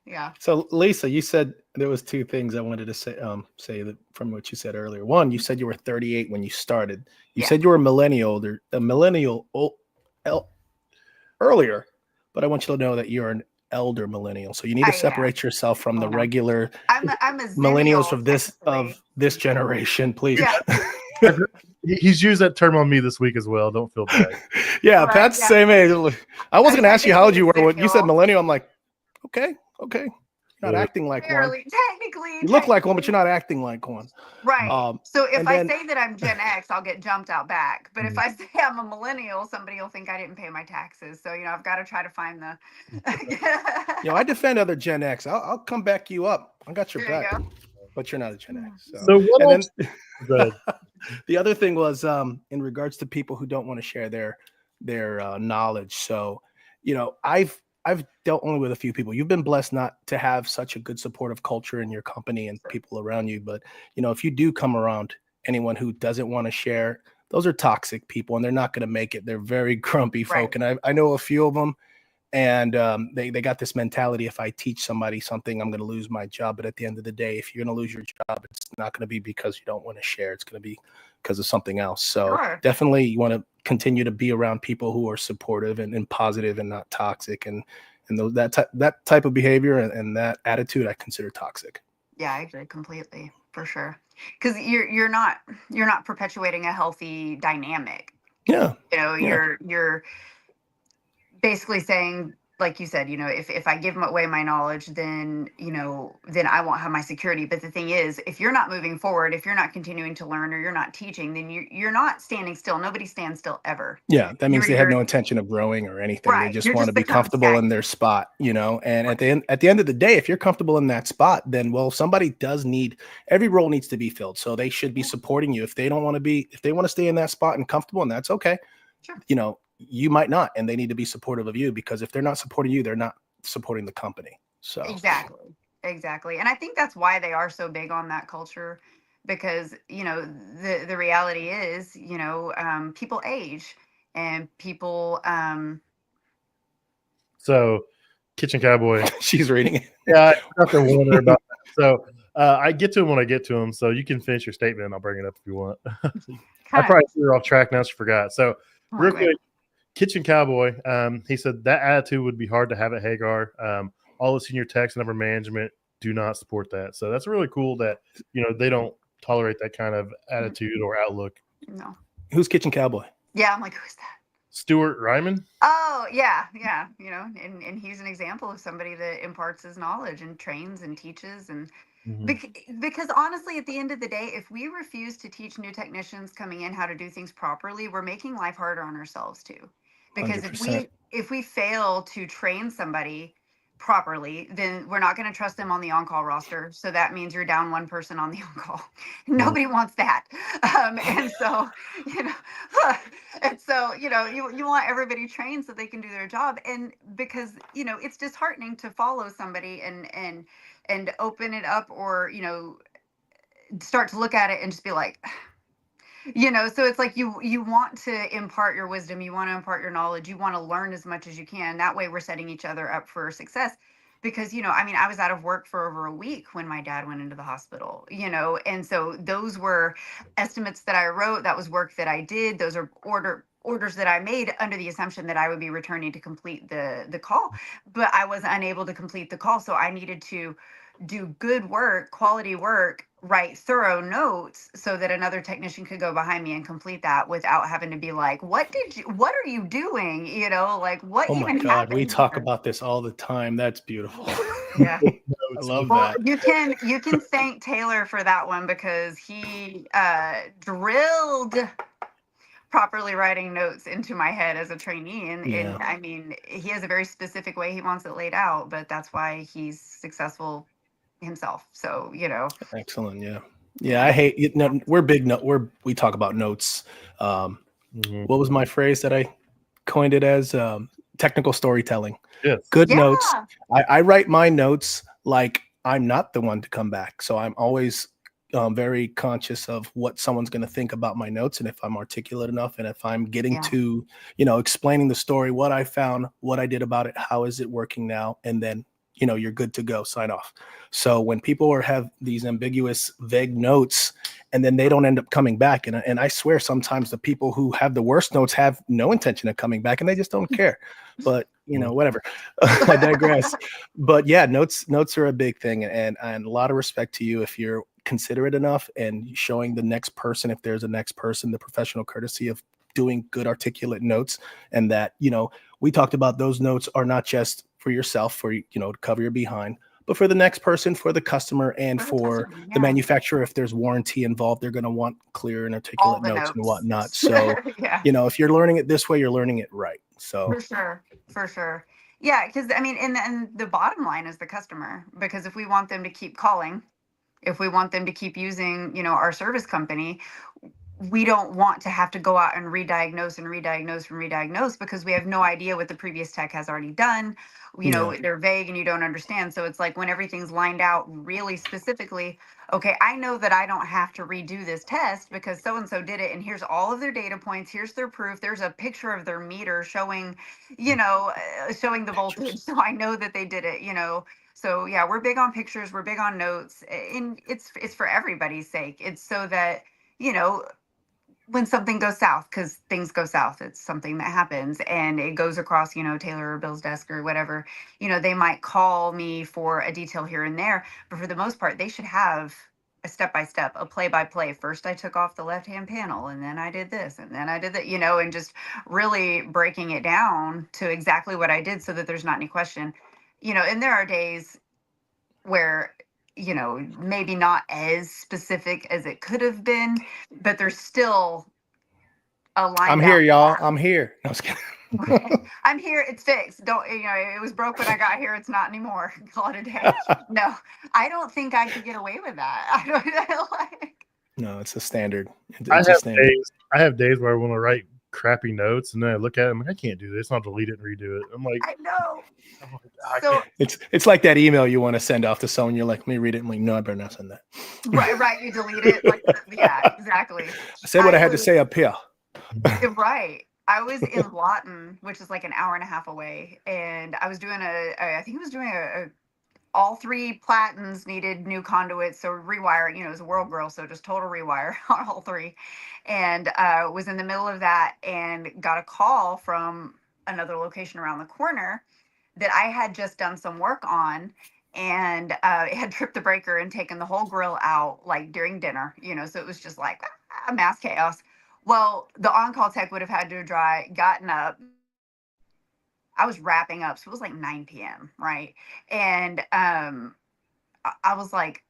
yeah. So Lisa, you said there was two things I wanted to say that from what you said earlier. One, you said you were 38 when you started. You said you were a millennial earlier, but I want you to know that you're an elder millennial. So you need to separate yourself from the regular I'm a millennials of this generation, please. Yeah. He's used that term on me this week as well. Don't feel bad. Yeah, right, Pat's the same age. I wasn't going to ask you how old you were when you said millennial. I'm like, okay. You're not acting like barely, one. Technically, you look like one, but you're not acting like one. Right. So if I say that I'm Gen X, I'll get jumped out back. But if I say I'm a millennial, somebody will think I didn't pay my taxes. So, I've got to try to find the. I defend other Gen X. I'll come back you up. I got your back. But you're not a Gen X. So what else? The other thing was in regards to people who don't want to share their knowledge. So, I've dealt only with a few people. You've been blessed not to have such a good supportive culture in your company and people around you. But, if you do come around anyone who doesn't want to share, those are toxic people and they're not going to make it. They're very grumpy folk. And I know a few of them. And they got this mentality, if I teach somebody something, I'm going to lose my job. But at the end of the day, if you're going to lose your job, it's not going to be because you don't want to share. It's going to be because of something else. So definitely you want to continue to be around people who are supportive and positive and not toxic. And that type of behavior and that attitude, I consider toxic. Yeah, I agree completely, for sure. Because you're not perpetuating a healthy dynamic. Yeah. You're basically saying, like you said, if I give away my knowledge, then, then I won't have my security. But the thing is, if you're not moving forward, if you're not continuing to learn, or you're not teaching, then you're not standing still. Nobody stands still ever. Yeah, that means they have You're no intention of growing or anything. They right. just You're want just to be become comfortable in stagnant. their spot, And at the end of the day, if you're comfortable in that spot, then somebody does need, every role needs to be filled. So they should be supporting you. If they don't want to be, if they want to stay in that spot and comfortable, and that's okay. Sure. You might not, and they need to be supportive of you, because if they're not supporting you, they're not supporting the company. So Exactly. And I think that's why they are so big on that culture, because, the reality is, people age, and people, So, Kitchen Cowboy. she's reading it. Yeah, I have to wonder about that. So, I get to him when I get to him. So you can finish your statement, and I'll bring it up if you want. I probably threw her off track now. She forgot. So, real quick, Kitchen Cowboy. He said that attitude would be hard to have at Hagar. All the senior techs and upper management do not support that. So that's really cool that they don't tolerate that kind of attitude or outlook. No. Who's Kitchen Cowboy? Yeah, I'm like, who's that? Stuart Ryman. Oh yeah. And he's an example of somebody that imparts his knowledge and trains and teaches, and because honestly, at the end of the day, if we refuse to teach new technicians coming in how to do things properly, we're making life harder on ourselves too. Because 100%. if we fail to train somebody properly, then we're not going to trust them on the on-call roster. So that means you're down one person on the on-call. Nobody wants that. And so, you want everybody trained so they can do their job. And because, it's disheartening to follow somebody and open it up, or, start to look at it and just be like, so it's like you want to impart your wisdom, you want to impart your knowledge, you want to learn as much as you can. That way we're setting each other up for success. Because, I was out of work for over a week when my dad went into the hospital, and so those were estimates that I wrote. That was work that I did. Those are orders that I made under the assumption that I would be returning to complete the call, but I was unable to complete the call. So I needed to do good work, quality work, write thorough notes so that another technician could go behind me and complete that without having to be like, what are you doing? Like, what Oh my even God, happened we talk here? about this all the time. That's beautiful. Yeah. I love Well, that. you can thank Taylor for that one, because he drilled properly writing notes into my head as a trainee. And he has a very specific way he wants it laid out, but that's why he's successful himself. So, Excellent. Yeah. I hate, we're big. We talk about notes. What was my phrase that I coined it as? Technical storytelling. Yes. Good notes. I write my notes like I'm not the one to come back. So I'm always very conscious of what someone's going to think about my notes, and if I'm articulate enough, and if I'm getting to, explaining the story, what I found, what I did about it, how is it working now, and then, you're good to go, sign off. So when people have these ambiguous, vague notes, and then they don't end up coming back, and I swear sometimes the people who have the worst notes have no intention of coming back, and they just don't care. But whatever. I digress. But yeah, notes are a big thing, and a lot of respect to you if you're considerate enough and showing the next person, if there's a next person, the professional courtesy of doing good articulate notes. And that, we talked about those notes are not just for yourself, for, to cover your behind, but for the next person, for the customer, and for the manufacturer. If there's warranty involved, they're going to want clear and articulate notes and whatnot. So, if you're learning it this way, you're learning it right. So for sure. Yeah. Cause and the bottom line is the customer, because if we want them to keep calling, if we want them to keep using, our service company, we don't want to have to go out and re-diagnose, because we have no idea what the previous tech has already done. They're vague and you don't understand. So it's like when everything's lined out really specifically, okay, I know that I don't have to redo this test because so-and-so did it. And here's all of their data points. Here's their proof. There's a picture of their meter showing, showing the voltage. So I know that they did it, So yeah, we're big on pictures. We're big on notes, and it's for everybody's sake. It's so that, when something goes south, because things go south, it's something that happens and it goes across, Taylor or Bill's desk or whatever, they might call me for a detail here and there, but for the most part, they should have a step-by-step, a play-by-play. First, I took off the left-hand panel, and then I did this, and then I did that, and just really breaking it down to exactly what I did so that there's not any question. And there are days where, maybe not as specific as it could have been, but there's still a line. I'm here, y'all. I'm here. No, I was kidding. I'm here. It's fixed. Don't, it was broke when I got here. It's not anymore. Call it a day. No, I don't think I could get away with that. I don't like. No, it's a standard. I It's a standard. have days where I want to write crappy notes, and then I look at it, I'm like, I can't do this. I'll delete it and redo it. I'm like, I know. I So it's like that email you want to send off to someone. You're like, let me read it. I'm like, no, I better not send that. right. You delete it. Like, yeah, exactly. I said what I had to say up here. Right. I was in Lawton, which is like an hour and a half away, and I was doing I think I was doing all 3 platens needed new conduits, so rewire. It was a world girl, so just total rewire on all 3, and was in the middle of that and got a call from another location around the corner that I had just done some work on, and it had tripped the breaker and taken the whole grill out like during dinner, so it was just like mass chaos. Well, the on-call tech would have had to have gotten up. I was wrapping up, so it was like 9 p.m., right? And I was like,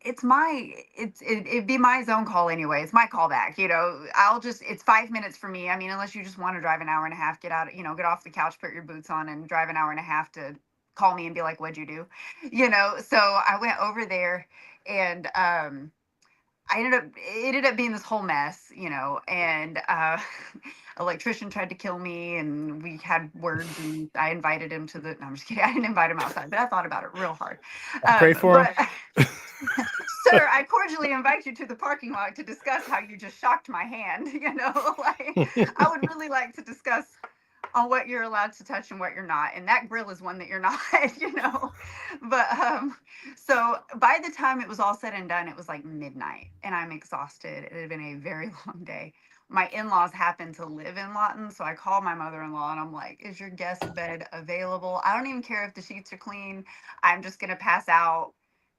it'd be my zone call anyway. It's my callback, it's 5 minutes for me. I mean, unless you just want to drive an hour and a half, get out, get off the couch, put your boots on, and drive an hour and a half to call me and be like, what'd you do? So I went over there, and it ended up being this whole mess, and electrician tried to kill me, and we had words, and I invited him to no, I'm just kidding. I didn't invite him outside, but I thought about it real hard. Pray for him. Sir, I cordially invite you to the parking lot to discuss how you just shocked my hand. I would really like to discuss on what you're allowed to touch and what you're not. And that grill is one that you're not, But so by the time it was all said and done, it was like midnight, and I'm exhausted. It had been a very long day. My in-laws happen to live in Lawton, so I called my mother-in-law and I'm like, is your guest bed available? I don't even care if the sheets are clean. I'm just gonna pass out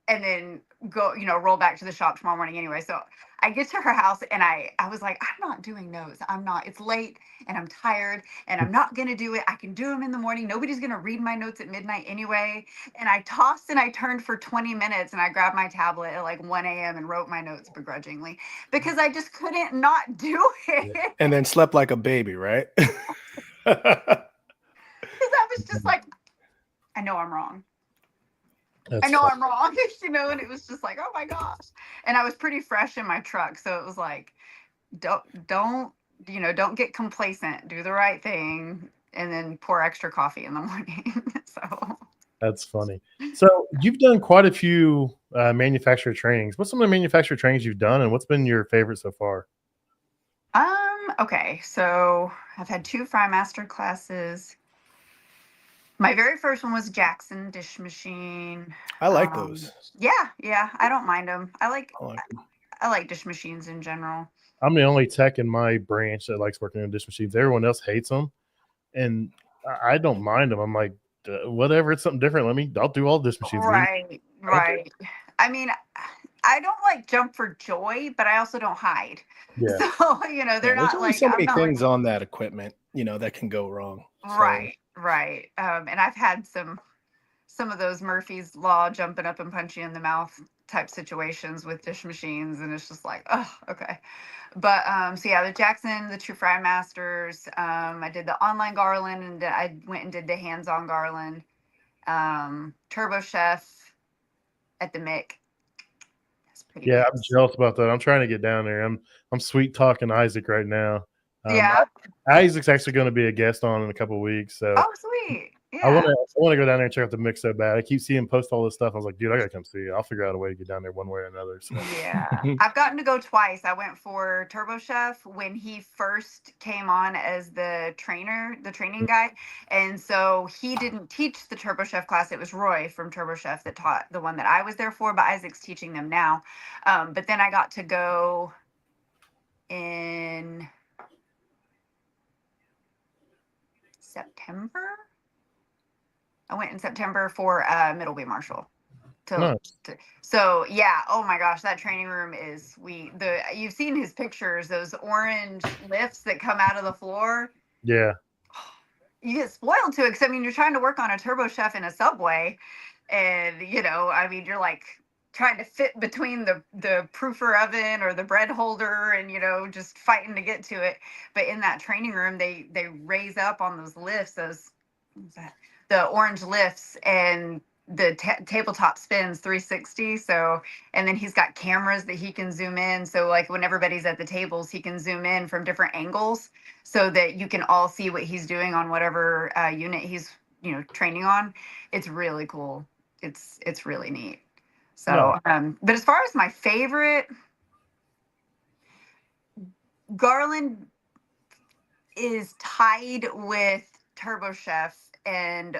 and then go, roll back to the shop tomorrow morning anyway. So I get to her house, and I was like, I'm not doing notes. It's late and I'm tired, and I'm not going to do it. I can do them in the morning. Nobody's going to read my notes at midnight anyway. And I tossed and I turned for 20 minutes, and I grabbed my tablet at like 1 a.m. and wrote my notes begrudgingly because I just couldn't not do it. And then slept like a baby, right? Because I was just like, I know I'm wrong. That's I know fun. I'm wrong, and it was just like, oh my gosh. And I was pretty fresh in my truck. So it was like, don't get complacent, do the right thing, and then pour extra coffee in the morning. So That's funny. So you've done quite a few manufacturer trainings. What's some of the manufacturer trainings you've done, and what's been your favorite so far? Okay. So I've had 2 Fry Master classes. My very first one was Jackson dish machine. I like those. Yeah, I don't mind them. I like them. I like dish machines in general. I'm the only tech in my branch that likes working on dish machines. Everyone else hates them, and I don't mind them. I'm like, whatever, it's something different. I'll do all dish machines. Right. I mean, I don't like jump for joy, but I also don't hide. Yeah. So, they're not there's only like so many things on that equipment, that can go wrong. So. Right. And I've had some of those Murphy's Law jumping up and punch you in the mouth type situations with dish machines, and it's just like, oh, okay. But so yeah, the Jackson, the 2 Fry Masters. I did the online garland, and I went and did the hands-on garland. Turbo Chef at the Mick. That's pretty good. I'm jealous about that. I'm trying to get down there. I'm sweet talking Isaac right now. Yeah. Isaac's actually going to be a guest on in a couple of weeks. So oh, sweet. Yeah. I want to go down there and check out the mix so bad. I keep seeing him post all this stuff. I was like, dude, I gotta come see you. I'll figure out a way to get down there one way or another. So. Yeah, I've gotten to go twice. I went for Turbo Chef when he first came on as the training guy, and so he didn't teach the Turbo Chef class. It was Roy from Turbo Chef that taught the one that I was there for, but Isaac's teaching them now. But then I got to go in September. I went in September for Middleby Marshall. to, so yeah, oh my gosh, that training room is you've seen his pictures, those orange lifts that come out of the floor. Yeah. You get spoiled to it because I mean you're trying to work on a turbo chef in a Subway, and I mean you're like trying to fit between the proofer oven or the bread holder and just fighting to get to it. But in that training room they raise up on those lifts, the orange lifts, and the tabletop spins 360. So, and then he's got cameras that he can zoom in. So like when everybody's at the tables, he can zoom in from different angles so that you can all see what he's doing on whatever unit he's, training on. It's really cool. It's really neat. So, but as far as my favorite, Garland is tied with Turbo Chef, and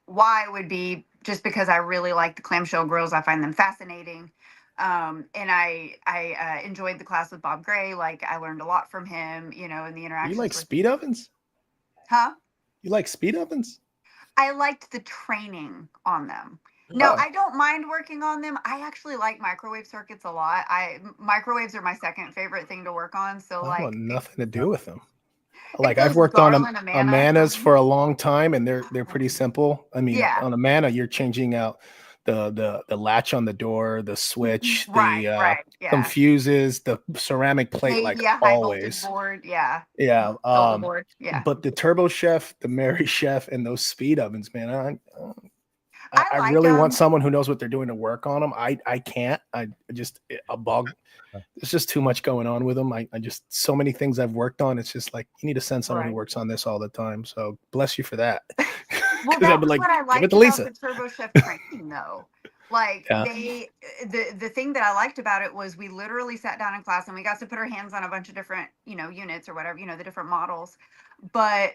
why would be just because I really like the clamshell grills. I find them fascinating. And I enjoyed the class with Bob Gray. Like I learned a lot from him, in the interactions. You like speed ovens? Huh? You like speed ovens? I liked the training on them. No, I don't mind working on them. I actually like microwave circuits a lot. Microwaves are my second favorite thing to work on. So I want nothing to do with them. Like those I've worked on Garland Amanas for a long time, and they're pretty simple. I mean, on Amana, you're changing out the latch on the door, the switch, some fuses, the ceramic plate, like always. Board, board, But the Turbo Chef, the Mary Chef, and those speed ovens, man, I really want someone who knows what they're doing to work on them. I can't. A bug. There's just too much going on with them. I just, so many things I've worked on. It's just like, you need to send someone who works on this all the time. So bless you for that. Well, that's what I like about the Turbo Chef training, though. Like the thing that I liked about it was we literally sat down in class and we got to put our hands on a bunch of different, units or whatever, the different models. But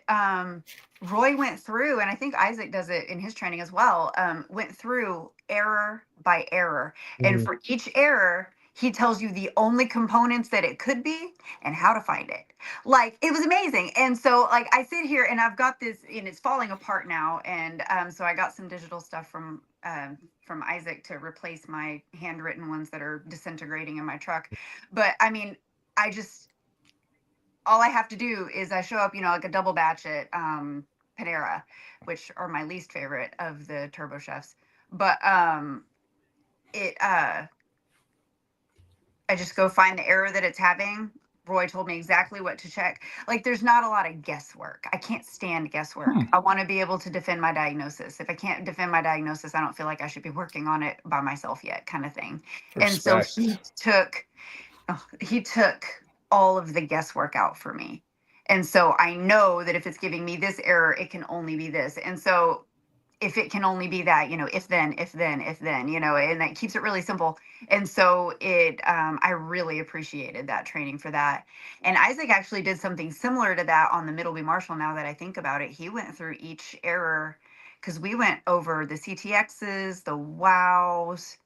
Roy went through, and I think Isaac does it in his training as well, went through error by error. And for each error, he tells you the only components that it could be and how to find it. Like, it was amazing. And so, like, I sit here and I've got this, and it's falling apart now. And so I got some digital stuff from Isaac to replace my handwritten ones that are disintegrating in my truck. But I mean, all I have to do is I show up, like a double batch at Panera, which are my least favorite of the Turbo Chefs. But I just go find the error that it's having. Roy told me exactly what to check. Like, there's not a lot of guesswork. I can't stand guesswork. I want to be able to defend my diagnosis. If I can't defend my diagnosis, I don't feel like I should be working on it by myself yet, kind of thing. Respect. And so he took all of the guesswork out for me. And so I know that if it's giving me this error, it can only be this. And so if it can only be that, if then, and that keeps it really simple. And so I really appreciated that training for that. And Isaac actually did something similar to that on the Middleby Marshall. Now that I think about it, he went through each error, because we went over the CTXs, the WOWs,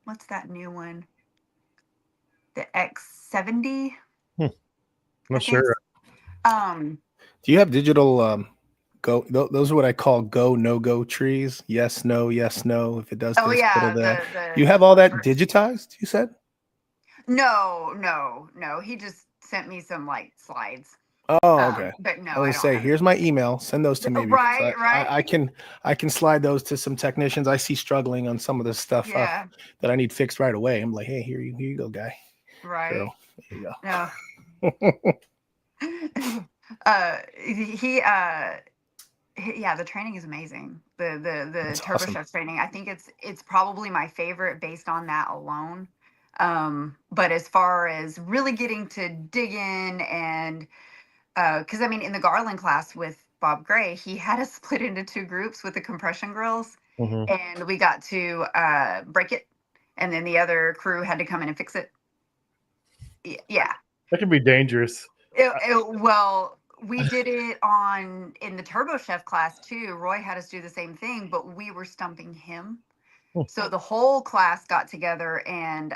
what's that new one? The X70. Not sure. Do you have digital go? Those are what I call go no go trees. Yes, no, yes, no. If it does this, you have all that digitized. You said? No. He just sent me some like slides. Oh, okay. But no, I would say, here's my email. Send those to me. Right. I can slide those to some technicians I see struggling on some of the stuff that I need fixed right away. I'm like, hey, here you go, guy. Right. Girl, here you go. No. The training is amazing. The Turbo Chef training, I think it's probably my favorite based on that alone. But as far as really getting to dig in, and because I mean, in the Garland class with Bob Gray, he had us split into two groups with the compression grills, and we got to break it, and then the other crew had to come in and fix it. Yeah, that can be dangerous. Well, we did it in the Turbo Chef class too. Roy had us do the same thing, but we were stumping him. So the whole class got together and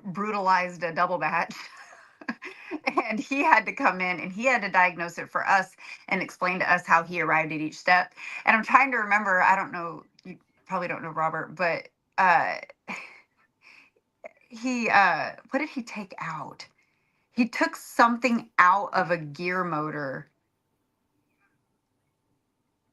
brutalized a double batch. And he had to come in and he had to diagnose it for us and explain to us how he arrived at each step. And I'm trying to remember, I don't know, you probably don't know Robert, but uh what did he take out? He took something out of a gear motor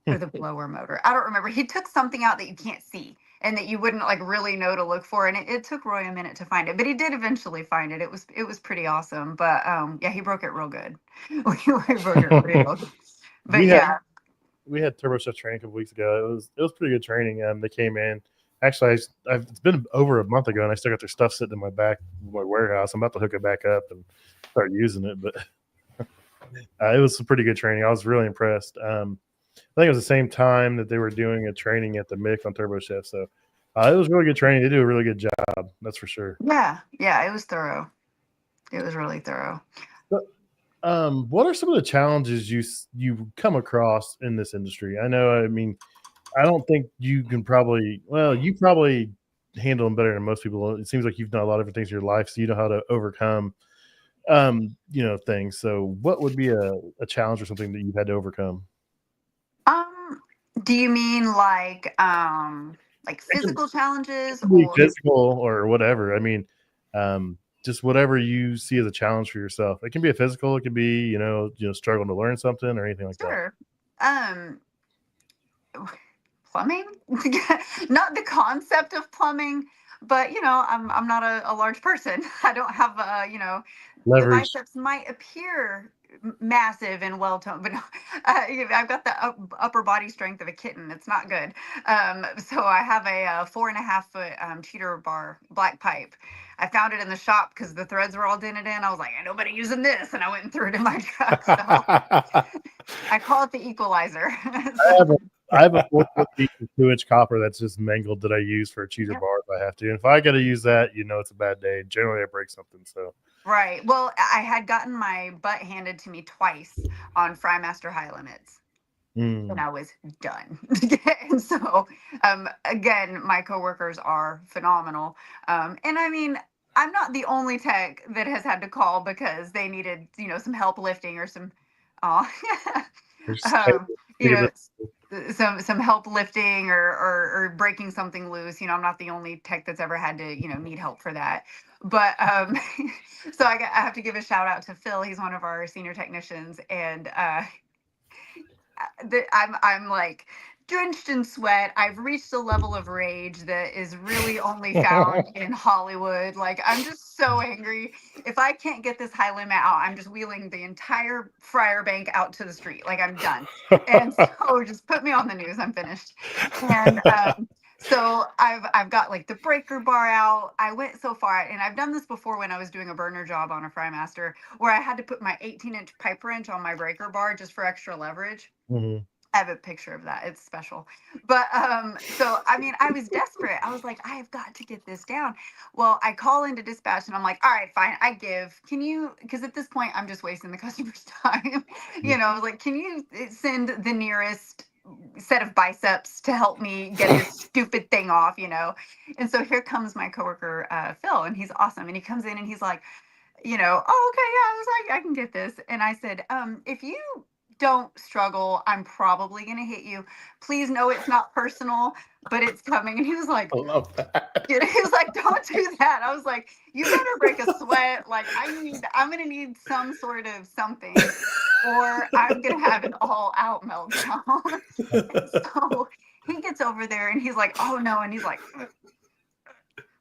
or the blower motor. I don't remember. He took something out that you can't see and that you wouldn't like really know to look for. And it took Roy a minute to find it, but he did eventually find it. It was pretty awesome. But yeah, he broke it real good. He broke it real good. But we yeah. we had Turbo Chef training a couple weeks ago. It was pretty good training. They came in. Actually, it's been over a month ago, and I still got their stuff sitting in my warehouse. I'm about to hook it back up and start using it, but it was some pretty good training. I was really impressed. I think it was the same time that they were doing a training at the MIC on Turbo Chef, so it was really good training. They do a really good job, that's for sure. Yeah, it was thorough. It was really thorough. But, what are some of the challenges you come across in this industry? I mean, I don't think you can you probably handle them better than most people. It seems like you've done a lot of different things in your life, so you know how to overcome, things. So what would be a challenge or something that you've had to overcome? Do you mean like physical challenges Be or physical or whatever. I mean, just whatever you see as a challenge for yourself. It can be a physical. It can be, struggling to learn something or anything like that. sure. Plumbing? Not the concept of plumbing, but I'm not a large person. I don't have the Leverage. biceps might appear massive and well toned, but no, I've got the upper body strength of a kitten. It's not good. So I have a 4.5 foot cheater bar black pipe. I found it in the shop because the threads were all dented in. I was like, ain't nobody using this, and I went and threw it in my truck. So I call it the equalizer. I have a 4-foot 2-inch copper that's just mangled that I use for a cheater bar if I have to. And if I got to use that, it's a bad day. Generally, I break something. So right. Well, I had gotten my butt handed to me twice on Frymaster High Limits. And I was done. And so, again, my coworkers are phenomenal. And I mean, I'm not the only tech that has had to call because they needed, some help lifting or some, some help lifting or breaking something loose. I'm not the only tech that's ever had to, need help for that. But so I have to give a shout out to Phil. He's one of our senior technicians, and I'm like drenched in sweat. I've reached a level of rage that is really only found in Hollywood. Like, I'm just so angry. If I can't get this high limit out, I'm just wheeling the entire fryer bank out to the street. Like, I'm done. And so just put me on the news. I'm finished. And so I've got like the breaker bar out. I went so far, and I've done this before when I was doing a burner job on a Frymaster, where I had to put my 18-inch pipe wrench on my breaker bar just for extra leverage. Mm-hmm. I have a picture of that. It's special. But so I mean, I was desperate. I was like, I have got to get this down. Well, I call into dispatch and I'm like, all right, fine, I give. Can you, because at this point I'm just wasting the customer's time. I was like, can you send the nearest set of biceps to help me get this stupid thing off, And so here comes my coworker, Phil, and he's awesome. And he comes in and he's like, oh, okay, yeah. I was like, I can get this. And I said, if you don't struggle, I'm probably going to hit you. Please know it's not personal, but it's coming. And he was like, I love that. He was like, don't do that. I was like, you better break a sweat. Like, I'm going to need some sort of something, or I'm going to have an all out meltdown. And so he gets over there and he's like, oh no. And he's like,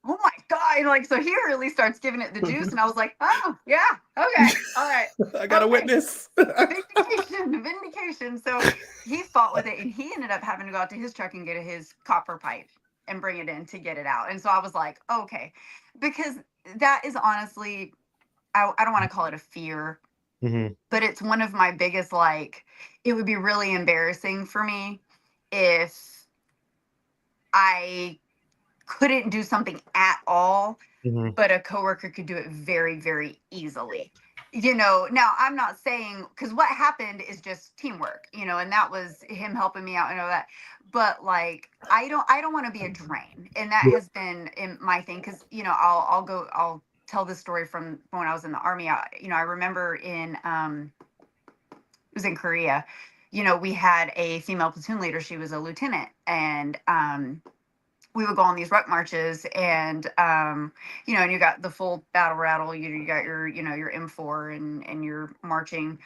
oh my God. Like, so he really starts giving it the juice. And I was like, oh yeah. Okay. All right. I got a witness. Vindication. So he fought with it, and he ended up having to go out to his truck and get his copper pipe and bring it in to get it out. And so I was like, okay, because that is honestly, I don't want to call it a fear, but it's one of my biggest, it would be really embarrassing for me if I couldn't do something at all, but a coworker could do it very, very easily. Now I'm not saying, because what happened is just teamwork, and that was him helping me out and all that. But I don't want to be a drain, and that has been in my thing, because I'll tell this story from when I was in the Army. I remember it was in Korea. We had a female platoon leader. She was a lieutenant, and we would go on these ruck marches, and and you got the full battle rattle. You got your your M4, and you're marching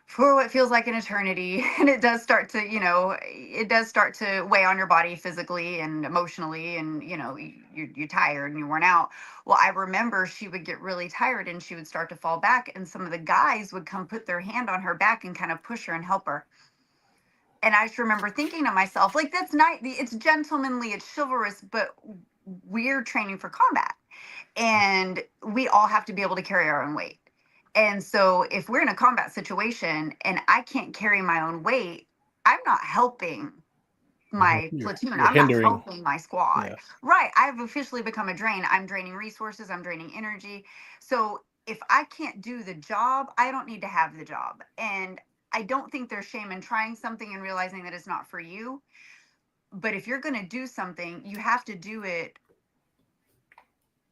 for what feels like an eternity, and it does start to weigh on your body physically and emotionally, and you're tired and you're worn out. Well, I remember she would get really tired and she would start to fall back, and some of the guys would come put their hand on her back and kind of push her and help her. And I just remember thinking to myself, like, that's not, it's gentlemanly, it's chivalrous, but we're training for combat, and we all have to be able to carry our own weight. And so if we're in a combat situation and I can't carry my own weight, I'm not helping my platoon. I'm hindering. not helping my squad. Yeah. Right. I've officially become a drain. I'm draining resources. I'm draining energy. So if I can't do the job, I don't need to have the job. And I don't think there's shame in trying something and realizing that it's not for you. But if you're going to do something, you have to do it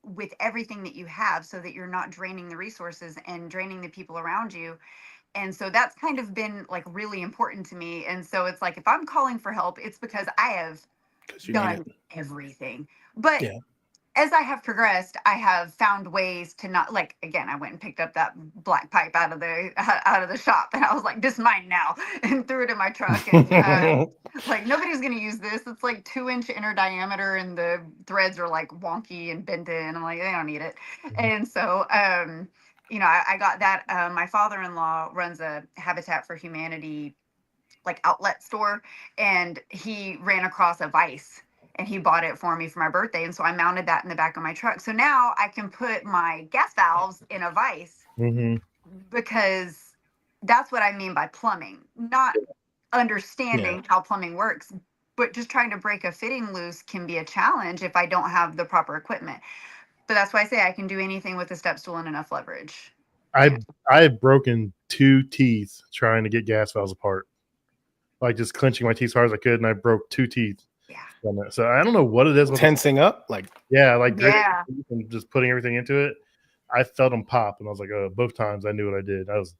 with everything that you have, so that you're not draining the resources and draining the people around you. And so that's kind of been like really important to me. And so it's like, if I'm calling for help, it's because I have done everything. But as I have progressed, I have found ways to not, like, again, I went and picked up that black pipe out of the shop, and I was like, this is mine now, and threw it in my truck. And like, nobody's going to use this. It's like 2-inch inner diameter, and the threads are like wonky and bent in. I'm like, they don't need it. And so, I got that. My father-in-law runs a Habitat for Humanity like outlet store, and he ran across a vise, and he bought it for me for my birthday. And so I mounted that in the back of my truck. So now I can put my gas valves in a vise, because that's what I mean by plumbing, not understanding how plumbing works, but just trying to break a fitting loose can be a challenge if I don't have the proper equipment. But that's why I say I can do anything with a step stool and enough leverage. I've broken 2 teeth trying to get gas valves apart, like just clenching my teeth as hard as I could, and I broke 2 teeth. So I don't know what it is. Tensing up, like and just putting everything into it. I felt them pop, and I was like, oh, both times I knew what I did. I was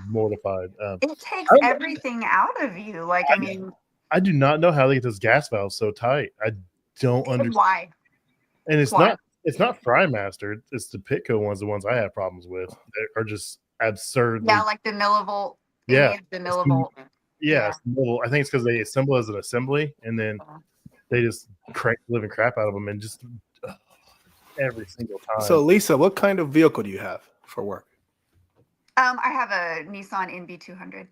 mortified. It takes everything out of you. Like, I mean, I do not know how they get those gas valves so tight. I don't understand why. And it's not Frymaster. It's the Pitco ones, the ones I have problems with. They are just absurd. Yeah, like the millivolt. Yeah, the millivolt. Yeah. I think it's because they assemble as an assembly, and then they just crank the living crap out of them, and just every single time. So, Lisa, what kind of vehicle do you have for work? I have a Nissan NB200.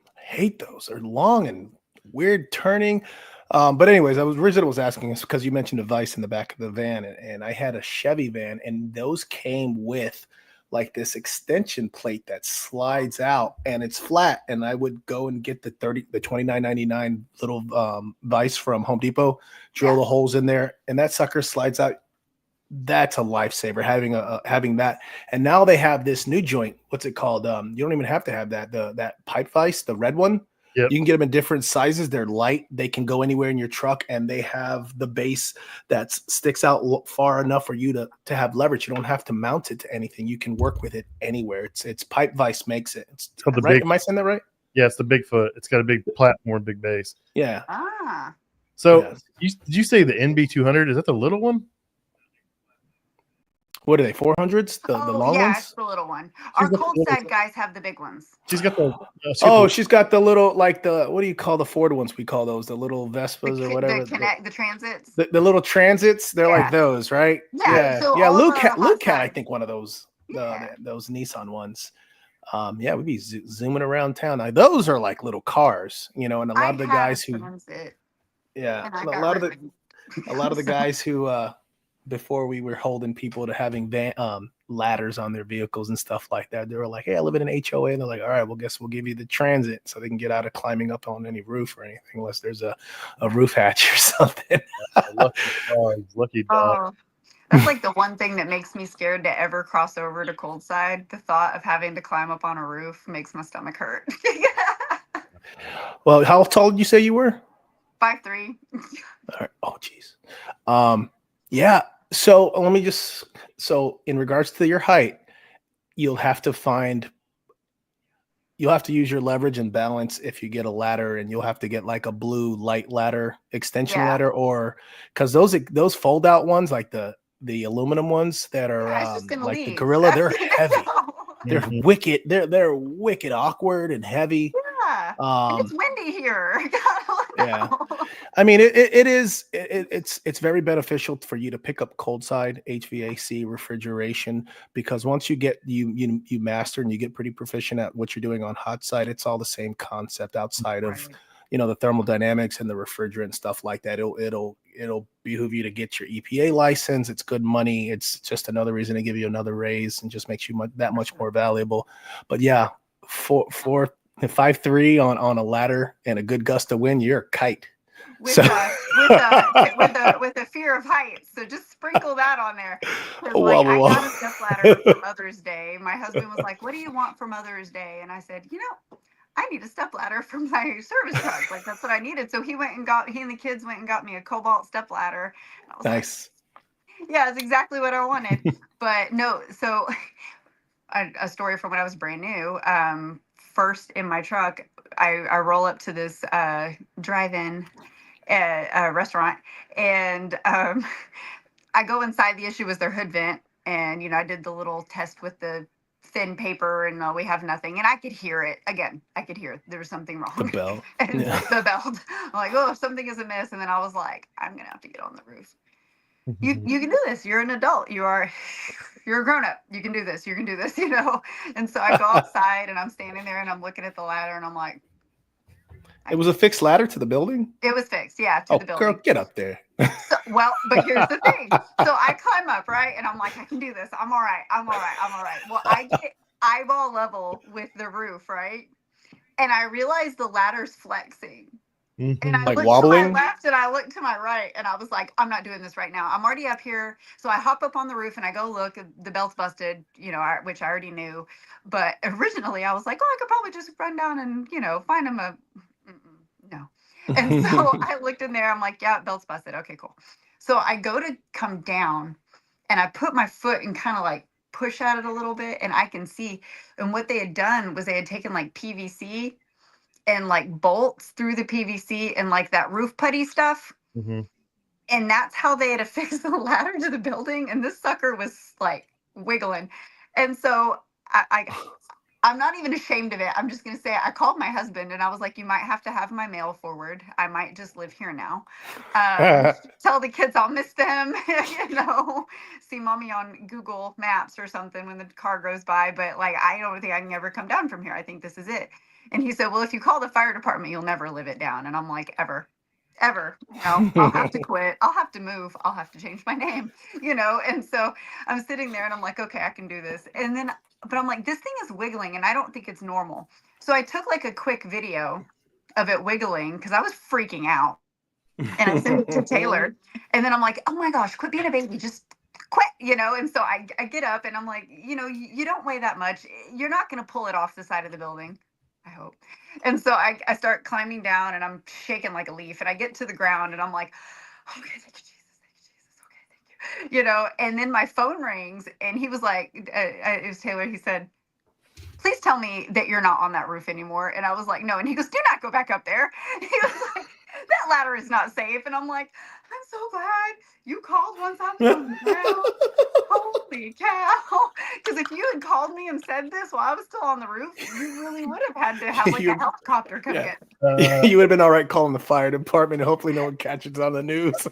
I hate those. They're long and weird turning. But anyways, originally was asking is because you mentioned a vise in the back of the van, and I had a Chevy van, and those came with like this extension plate that slides out, and it's flat. And I would go and get the $29.99 little vise from Home Depot, drill the holes in there, and that sucker slides out. That's a lifesaver having that. And now they have this new joint. What's it called? You don't even have to have that pipe vise, the red one. Yep. You can get them in different sizes. They're light. They can go anywhere in your truck, and they have the base that sticks out far enough for you to have leverage. You don't have to mount it to anything. You can work with it anywhere. It's Pipe Vice makes it. It's called the right? big. Am I saying that right? Yeah, it's the Bigfoot. It's got a big platform, big base. Yeah. So did you say the NB200? Is that the little one? What are they? 400s? The long ones? It's the little one. Our cold side guys have the big ones. She's got the. She's got the little, like what do you call the Ford ones? We call those the little Vespas or whatever. The Transits. The little Transits. They're like those, right? Yeah. So Luke had, I think, one of those. Those Nissan ones. We'd be zooming around town. Now, those are like little cars, and a lot of the guys who. Yeah, a lot of the guys who. Before we were holding people to having ladders on their vehicles and stuff like that, they were like, hey, I live in an HOA. And they're like, all right, well, guess we'll give you the Transit so they can get out of climbing up on any roof or anything, unless there's a roof hatch or something. Lucky dog. That's like the one thing that makes me scared to ever cross over to cold side. The thought of having to climb up on a roof makes my stomach hurt. Well, how tall did you say you were? 5'3". All right. Oh, geez. Yeah. So let me just, So in regards to your height, you'll have to use your leverage and balance if you get a ladder, and you'll have to get like a blue light ladder, extension ladder, or because those fold out ones, like the aluminum ones that are Yeah, it's just gonna like the leave. Gorilla, they're heavy. They're Mhm. wicked. They're wicked awkward and heavy. Yeah. And it's windy here. Yeah. I mean, it's very beneficial for you to pick up cold side HVAC refrigeration, because once you get you master and you get pretty proficient at what you're doing on hot side, it's all the same concept outside of the thermodynamics and the refrigerant stuff like that. It'll behoove you to get your EPA license. It's good money. It's just another reason to give you another raise and just makes you that much more valuable. But yeah, 5'3" on a ladder and a good gust of wind, you're a kite. With a fear of heights. So just sprinkle that on there. I got a step ladder for Mother's Day. My husband was like, "What do you want for Mother's Day?" And I said, I need a step ladder for my service truck. Like, that's what I needed. So he and the kids went and got me a Cobalt step ladder. And I was nice. Like, yeah, it's exactly what I wanted. But no, so a story from when I was brand new. First in my truck, I roll up to this drive-in restaurant, and I go inside. The issue was their hood vent, and I did the little test with the thin paper, and we have nothing. And I could hear it again. I could hear there was something wrong. The bell. The bell. I'm like, oh, something is amiss. And then I was like, I'm gonna have to get on the roof. You can do this. You're an adult. You're a grown up. You can do this. You can do this. And so I go outside, and I'm standing there, and I'm looking at the ladder, and I'm like, it was a fixed ladder to the building? It was fixed, yeah, to the building. Girl, get up there. But here's the thing. So I climb up, right? And I'm like, I can do this. I'm all right. Well, I get eyeball level with the roof, right? And I realize the ladder's flexing. And I like looked wobbling? to my left and I looked to my right, and I was like, I'm not doing this right now. I'm already up here. So I hop up on the roof and I go look. The belt's busted, which I already knew. But originally I was like, oh, I could probably just run down and, find him a... No. And so I looked in there. I'm like, yeah, belt's busted. Okay, cool. So I go to come down, and I put my foot and kind of like push at it a little bit, and I can see. And what they had done was they had taken like PVC and like bolts through the PVC and like that roof putty stuff. Mm-hmm. And that's how they had affixed the ladder to the building. And this sucker was like wiggling. And so I'm not even ashamed of it. I'm just going to say I called my husband, and I was like, you might have to have my mail forward. I might just live here now. Tell the kids I'll miss them, see mommy on Google Maps or something when the car goes by. But like, I don't think I can ever come down from here. I think this is it. And he said, well, if you call the fire department, you'll never live it down. And I'm like, ever. No, I'll have to quit. I'll have to move. I'll have to change my name, And so I'm sitting there, and I'm like, okay, I can do this. And then, but I'm like, this thing is wiggling, and I don't think it's normal. So I took like a quick video of it wiggling because I was freaking out, and I sent it to Taylor. And then I'm like, oh my gosh, quit being a baby. Just quit, And so I get up, and I'm like, you don't weigh that much. You're not going to pull it off the side of the building, I hope. And so I start climbing down, and I'm shaking like a leaf, and I get to the ground, and I'm like, okay, thank you, Jesus. Okay, thank you. And then my phone rings, and he was like, it was Taylor. He said, please tell me that you're not on that roof anymore. And I was like, no. And he goes, do not go back up there. He was like, that ladder is not safe. And I'm like, I'm so glad you called once I was on the ground. Holy cow. Because if you had called me and said this while I was still on the roof, you really would have had to have like a helicopter come get. You would have been all right calling the fire department, and hopefully no one catches it on the news.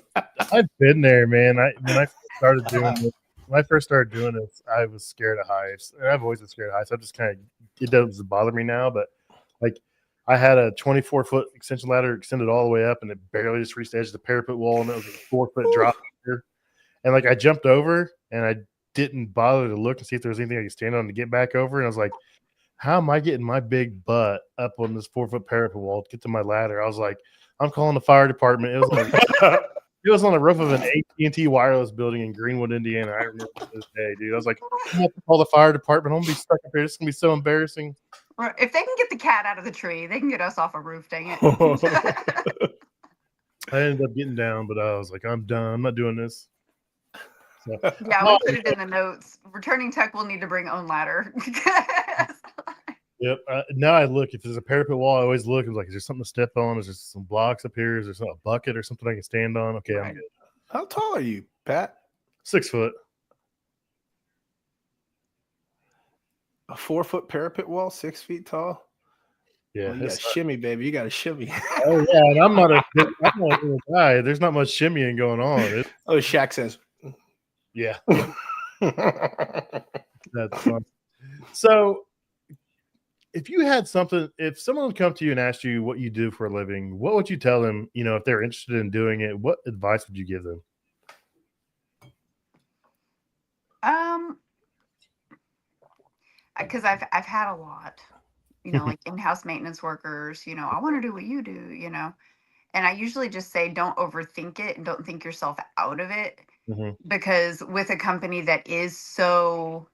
I've been there, man. When I first started doing this, I was scared of heights. And I've always been scared of heights. I just it doesn't bother me now, but like I had a 24-foot extension ladder extended all the way up, and it barely just reached the edge of the parapet wall, and it was a 4-foot drop here. And like I jumped over, and I didn't bother to look and see if there was anything I could stand on to get back over. And I was like, how am I getting my big butt up on this 4-foot parapet wall to get to my ladder? I was like, I'm calling the fire department. It was like it was on the roof of an AT&T wireless building in Greenwood, Indiana. I remember this day, dude. I was like, I have to call the fire department. I'm gonna be stuck up here. This is gonna be so embarrassing. If they can get the cat out of the tree, they can get us off a roof. Dang it. I ended up getting down, but I was like, I'm done. I'm not doing this. So, Yeah, we put it in the notes. Returning tech will need to bring own ladder. yep. Now I look, if there's a parapet wall, I always look. I'm like, is there something to step on? Is there some blocks up here? Is there a bucket or something I can stand on? Okay, Right. I'm good. How tall are you, Pat? 6 foot. A 4-foot parapet wall, 6 feet tall. Yeah. Well, you got shimmy, baby. You got to shimmy. Oh yeah, and I'm not a little guy. There's not much shimmying going on. Oh, Shaq says. Yeah. That's fun. So, if someone would come to you and ask you what you do for a living, what would you tell them? If they're interested in doing it, what advice would you give them? Because I've had a lot, like in-house maintenance workers. I want to do what you do. And I usually just say, don't overthink it and don't think yourself out of it. Mm-hmm. Because with a company that is so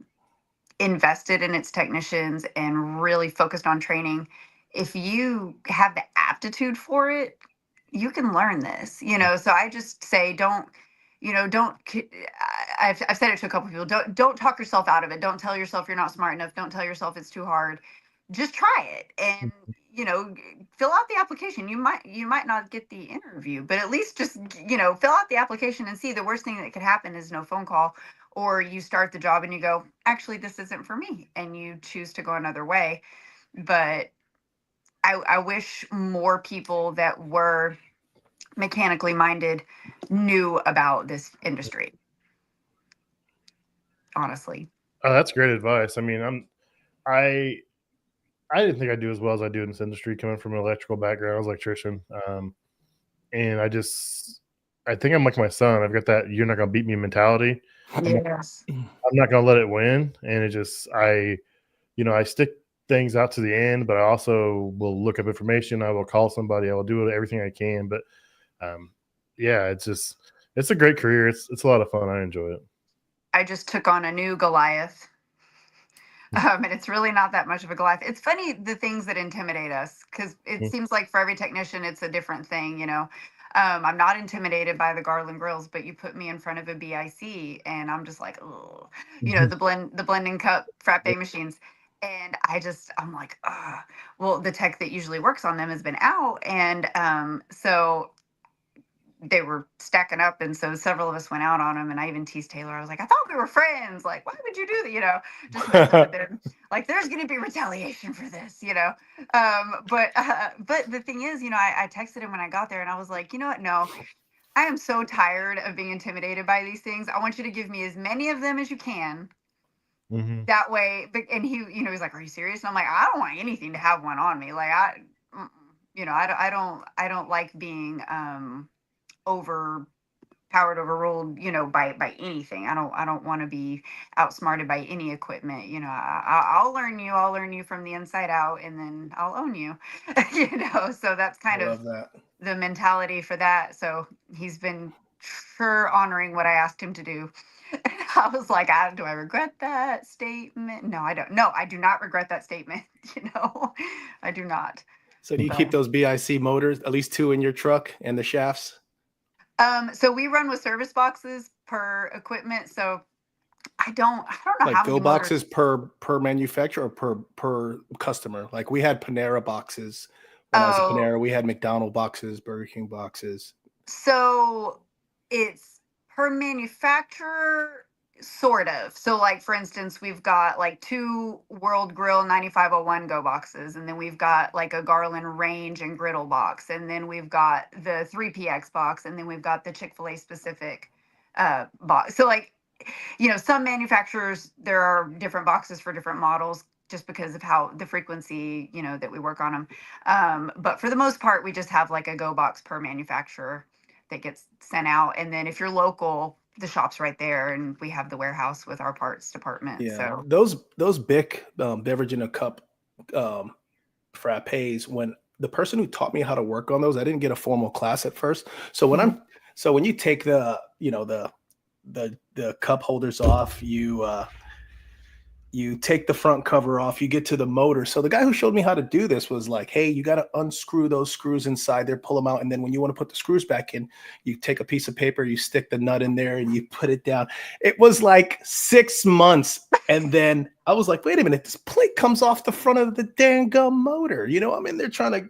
invested in its technicians and really focused on training, if you have the aptitude for it, you can learn this. So I just say, I've said it to a couple people, don't talk yourself out of it. Don't tell yourself you're not smart enough. Don't tell yourself it's too hard. Just try it. And fill out the application. You might not get the interview, but at least just fill out the application and see. The worst thing that could happen is no phone call, or you start the job and you go, actually this isn't for me, and you choose to go another way. But I wish more people that were mechanically minded knew about this industry, honestly. Oh, that's great advice. I mean, I didn't think I'd do as well as I do in this industry, coming from an electrical background. I was an electrician. And I think I'm like my son. I've got that "you're not gonna beat me" mentality. Yes. I'm not gonna let it win. And I stick things out to the end, but I also will look up information. I will call somebody. I will do everything I can. But yeah, it's a great career. It's a lot of fun. I enjoy it. I just took on a new Goliath. And it's really not that much of a Goliath. It's funny, the things that intimidate us, because it seems like for every technician, it's a different thing. I'm not intimidated by the Garland grills, but you put me in front of a BIC and I'm just like, oh, the blending cup frappe machines. And I'm like, well, the tech that usually works on them has been out. And so they were stacking up, and so several of us went out on them, and I even teased Taylor. I was like, I thought we were friends. Like, why would you do that? Just messing with them. Like, there's going to be retaliation for this, But the thing is, I texted him when I got there, and I was like, you know what? No, I am so tired of being intimidated by these things. I want you to give me as many of them as you can. Mm-hmm. That way, and he's like, are you serious? And I'm like, I don't want anything to have one on me. Like, I don't like being overruled, by anything. I don't want to be outsmarted by any equipment. I'll learn you from the inside out, and then I'll own you. So that's kind of the mentality for that. So he's been sure honoring what I asked him to do. And I was like, do I regret that statement? No, I don't. No, I do not regret that statement. I do not. So do you keep those BIC motors, at least 2 in your truck, and the shafts? So we run with service boxes per equipment. So I don't know like how go many boxes per manufacturer or per customer. Like we had Panera boxes when I was at Panera. We had McDonald's boxes, Burger King boxes. So it's per manufacturer, sort of. So like, for instance, we've got like 2 World Grill 9501 go boxes, and then we've got like a Garland range and griddle box, and then we've got the 3PX box, and then we've got the Chick-fil-A specific box. So like, some manufacturers, there are different boxes for different models, just because of how the frequency, that we work on them. But for the most part, we just have like a go box per manufacturer that gets sent out. And then if you're local, the shop's right there, and we have the warehouse with our parts department. Yeah, so those big beverage in a cup frappes, when the person who taught me how to work on those, I didn't get a formal class at first. So when you take the cup holders off, you you take the front cover off, you get to the motor. So the guy who showed me how to do this was like, hey, you got to unscrew those screws inside there, pull them out. And then when you want to put the screws back in, you take a piece of paper, you stick the nut in there and you put it down. It was like 6 months. And then I was like, wait a minute, this plate comes off the front of the dang gum motor. You know, I'm in there trying to,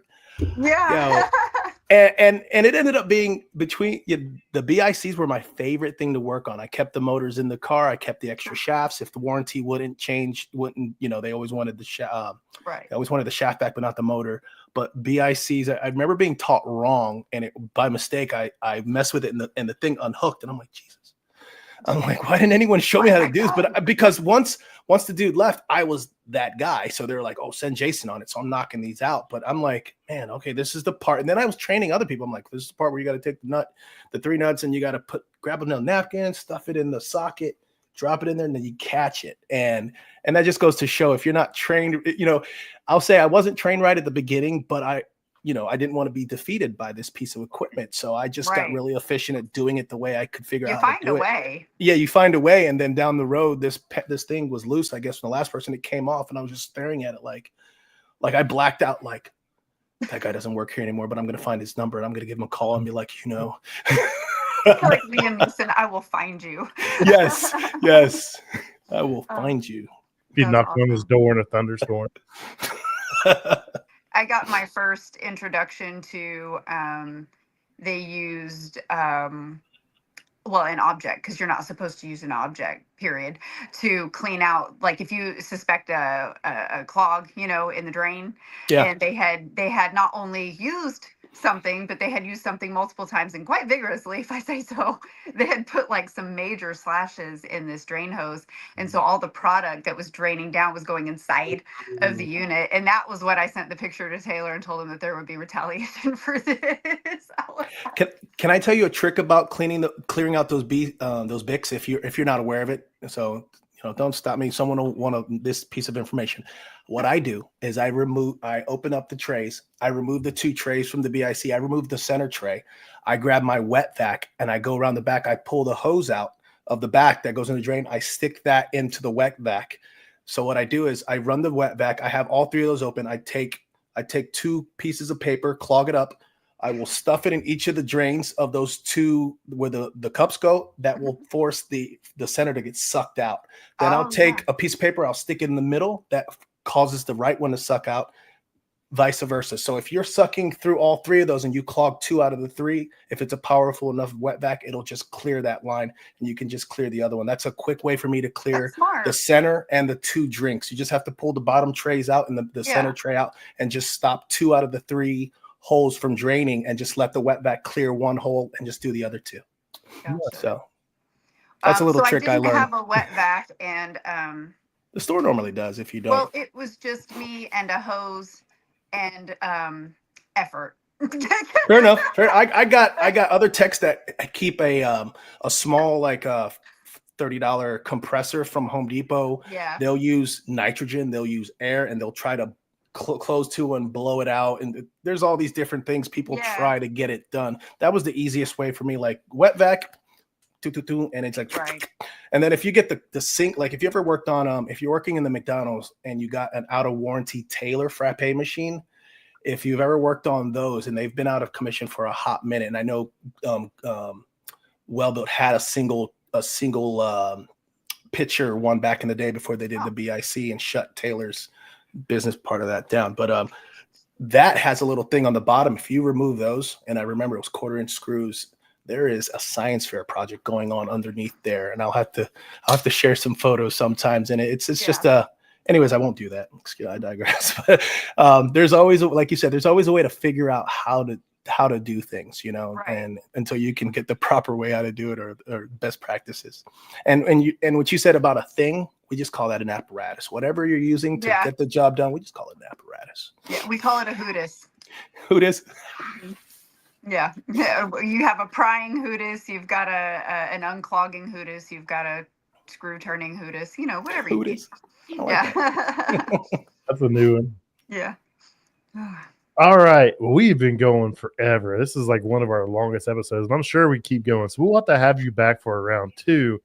and it ended up being between the BICs were my favorite thing to work on. I kept the motors in the car. I kept the extra shafts. If the warranty wouldn't, they always wanted the shaft. Right. They always wanted the shaft back, but not the motor. But BICs, I remember being taught wrong, and by mistake, I messed with it, and the thing unhooked, and I'm like, Jesus. I'm like, why didn't anyone show me how to do this? But because once the dude left, I was that guy. So they're like, oh, send Jason on it. So I'm knocking these out. But I'm like, man, okay, this is the part. And then I was training other people. I'm like, this is the part where you got to take the 3 nuts, and you got to grab a napkin, stuff it in the socket, drop it in there, and then you catch it. And that just goes to show, if you're not trained, I'll say I wasn't trained right at the beginning, but I didn't want to be defeated by this piece of equipment. So I just got really efficient at doing it the way I could figure out how to do it. You find a way. Yeah, you find a way. And then down the road, this thing was loose, I guess, from the last person. It came off, and I was just staring at it like I blacked out, like, that guy doesn't work here anymore, but I'm going to find his number, and I'm going to give him a call and be like, like Liam Neeson, I will find you. Yes, I will find you. He knocked on his door in a thunderstorm. I got my first introduction to, they used, an object, because you're not supposed to use an object, period, to clean out, like if you suspect a clog, in the drain. Yeah. And they had not only used something, but they had used something multiple times, and quite vigorously, if I say so. They had put like some major slashes in this drain hose, and so all the product that was draining down was going inside of the unit. And that was what I sent the picture to Taylor and told him that there would be retaliation for this. Can I tell you a trick about clearing out those Bics if you're not aware of it? So don't stop me. Someone will want this piece of information. What I do is I open up the trays. I remove the 2 trays from the BIC. I remove the center tray. I grab my wet vac, and I go around the back. I pull the hose out of the back that goes in the drain. I stick that into the wet vac. So what I do is I run the wet vac. I have all 3 of those open. I take 2 pieces of paper, clog it up. I will stuff it in each of the drains of those 2 where the cups go. That will force the center to get sucked out. Then I'll take a piece of paper. I'll stick it in the middle. That causes the right one to suck out, vice versa. So if you're sucking through all 3 of those and you clog 2 out of the 3, if it's a powerful enough wet vac, it'll just clear that line, and you can just clear the other one. That's a quick way for me to clear the center and the 2 drinks. You just have to pull the bottom trays out and the center tray out, and just stop 2 out of the 3 holes from draining, and just let the wet vac clear 1 hole and just do the other 2. Gotcha. So that's a little trick I learned. I didn't have a wet vac, and the store normally does if you don't. Well, it was just me and a hose and effort. Fair enough. I got other techs that keep a small, like a $30 compressor from Home Depot. Yeah. They'll use nitrogen, they'll use air, and they'll try to close to and blow it out. And there's all these different things people try to get it done. That was the easiest way for me. Like wet vac, and it's like, and then if you get the sink, like if you ever worked on, if you're working in the McDonald's and you got an out of warranty Taylor frappe machine, if you've ever worked on those, and they've been out of commission for a hot minute, and I know Well-Built had a single pitcher one back in the day before they did the BIC and shut Taylor's business part of that down. But that has a little thing on the bottom. If you remove those, and I remember it was 1/4-inch screws, there is a science fair project going on underneath there, and I'll have to share some photos sometimes. And it's just anyways, I won't do that. Excuse me, I digress. But there's always, like you said, there's always a way to figure out how to do things, and until you can get the proper way how to do it, or best practices. And what you said about a thing, we just call that an apparatus. Whatever you're using to get the job done, we just call it an apparatus. Yeah, we call it a hoodis. Hoodis. Yeah. You have a prying hoodis. You've got an unclogging hoodis. You've got a screw turning hoodis. Whatever you need. Like That's a new one. Yeah. All right. Well, we've been going forever. This is like one of our longest episodes, and I'm sure we keep going. So we'll have to have you back for a round 2.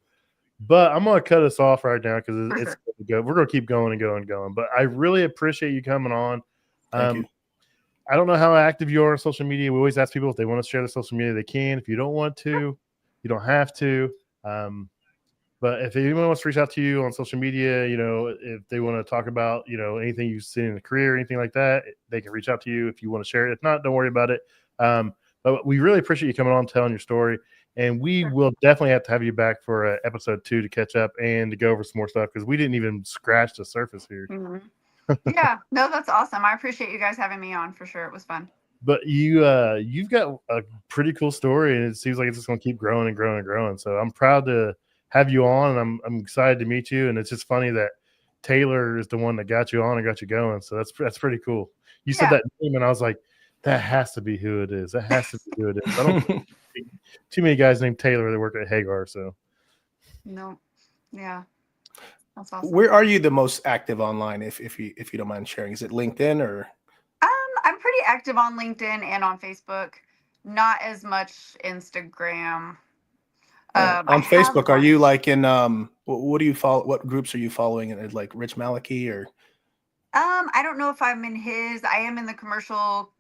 But I'm going to cut us off right now because For it's sure. good. We're going to keep going and going and going. But I really appreciate you coming on. Thank you. I don't know how active you are on social media. We always ask people if they want to share their social media, they can. If you don't want to, you don't have to. But if anyone wants to reach out to you on social media, if they want to talk about, anything you've seen in the career, anything like that, they can reach out to you if you want to share it. If not, don't worry about it. But we really appreciate you coming on, telling your story. And we will definitely have to have you back for episode 2 to catch up and to go over some more stuff because we didn't even scratch the surface here. Mm-hmm. Yeah, no, that's awesome. I appreciate you guys having me on for sure. It was fun. But you've got a pretty cool story, and it seems like it's just going to keep growing and growing and growing. So I'm proud to have you on, and I'm excited to meet you. And it's just funny that Taylor is the one that got you on and got you going. So that's pretty cool. You said that name, and I was like, that has to be who it is. That has to be who it is. I don't think too many guys named Taylor that work at Hagar. So no, yeah. That's awesome. Where are you the most active online, if you don't mind sharing? Is it LinkedIn or? I'm pretty active on LinkedIn and on Facebook. Not as much Instagram. On Facebook, are you like in what do you follow? What groups are you following? In like Rich Maliki or? I don't know if I'm in his. I am in the commercial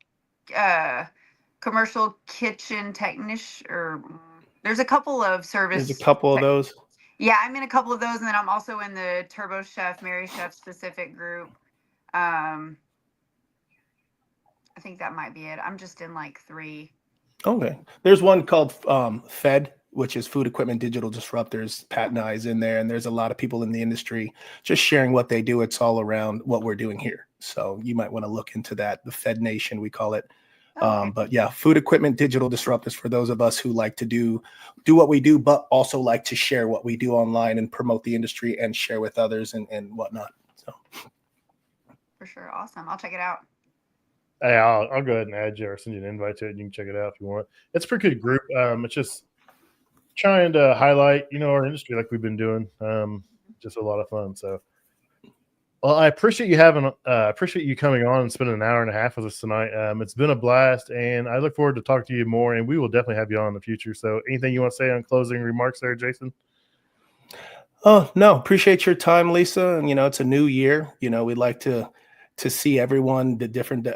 kitchen technician. Or there's a couple of service. There's a couple of those. Yeah, I'm in a couple of those, and then I'm also in the Turbo Chef, Mary Chef specific group. I think that might be it. I'm just in like 3. Okay. There's one called FED, which is Food Equipment Digital Disruptors. Pat and I is in there, and there's a lot of people in the industry just sharing what they do. It's all around what we're doing here. So you might want to look into that. The Fed Nation, we call it. Okay. But yeah, Food Equipment Digital Disruptors for those of us who like to do what we do, but also like to share what we do online and promote the industry and share with others and whatnot. So for sure. Awesome. I'll check it out. Hey, I'll go ahead and add you or send you an invite to it. And you can check it out if you want. It's a pretty good group. It's just trying to highlight, our industry like we've been doing. Just a lot of fun. So, well, I appreciate you coming on and spending an hour and a half with us tonight. It's been a blast, and I look forward to talking to you more. And we will definitely have you on in the future. So, anything you want to say on closing remarks there, Jason? Oh, no, appreciate your time, Lisa. And it's a new year. We'd like to see everyone, the different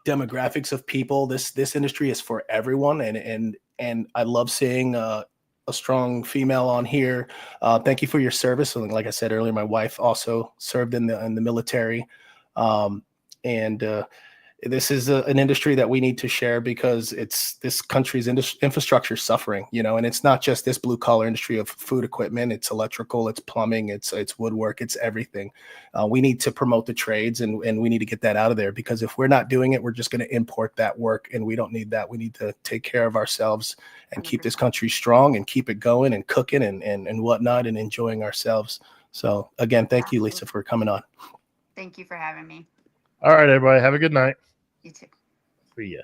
demographics of people. This industry is for everyone, and I love seeing a strong female on here. Thank you for your service. And like I said earlier, my wife also served in the military, and this is an industry that we need to share because it's this country's infrastructure suffering, and it's not just this blue collar industry of food equipment. It's electrical, it's plumbing, it's woodwork, it's everything. We need to promote the trades and we need to get that out of there because if we're not doing it, we're just going to import that work and we don't need that. We need to take care of ourselves and keep this country strong and keep it going and cooking and whatnot and enjoying ourselves. So again, thank you, Lisa, for coming on. Thank you for having me. All right, everybody. Have a good night. You too. See ya.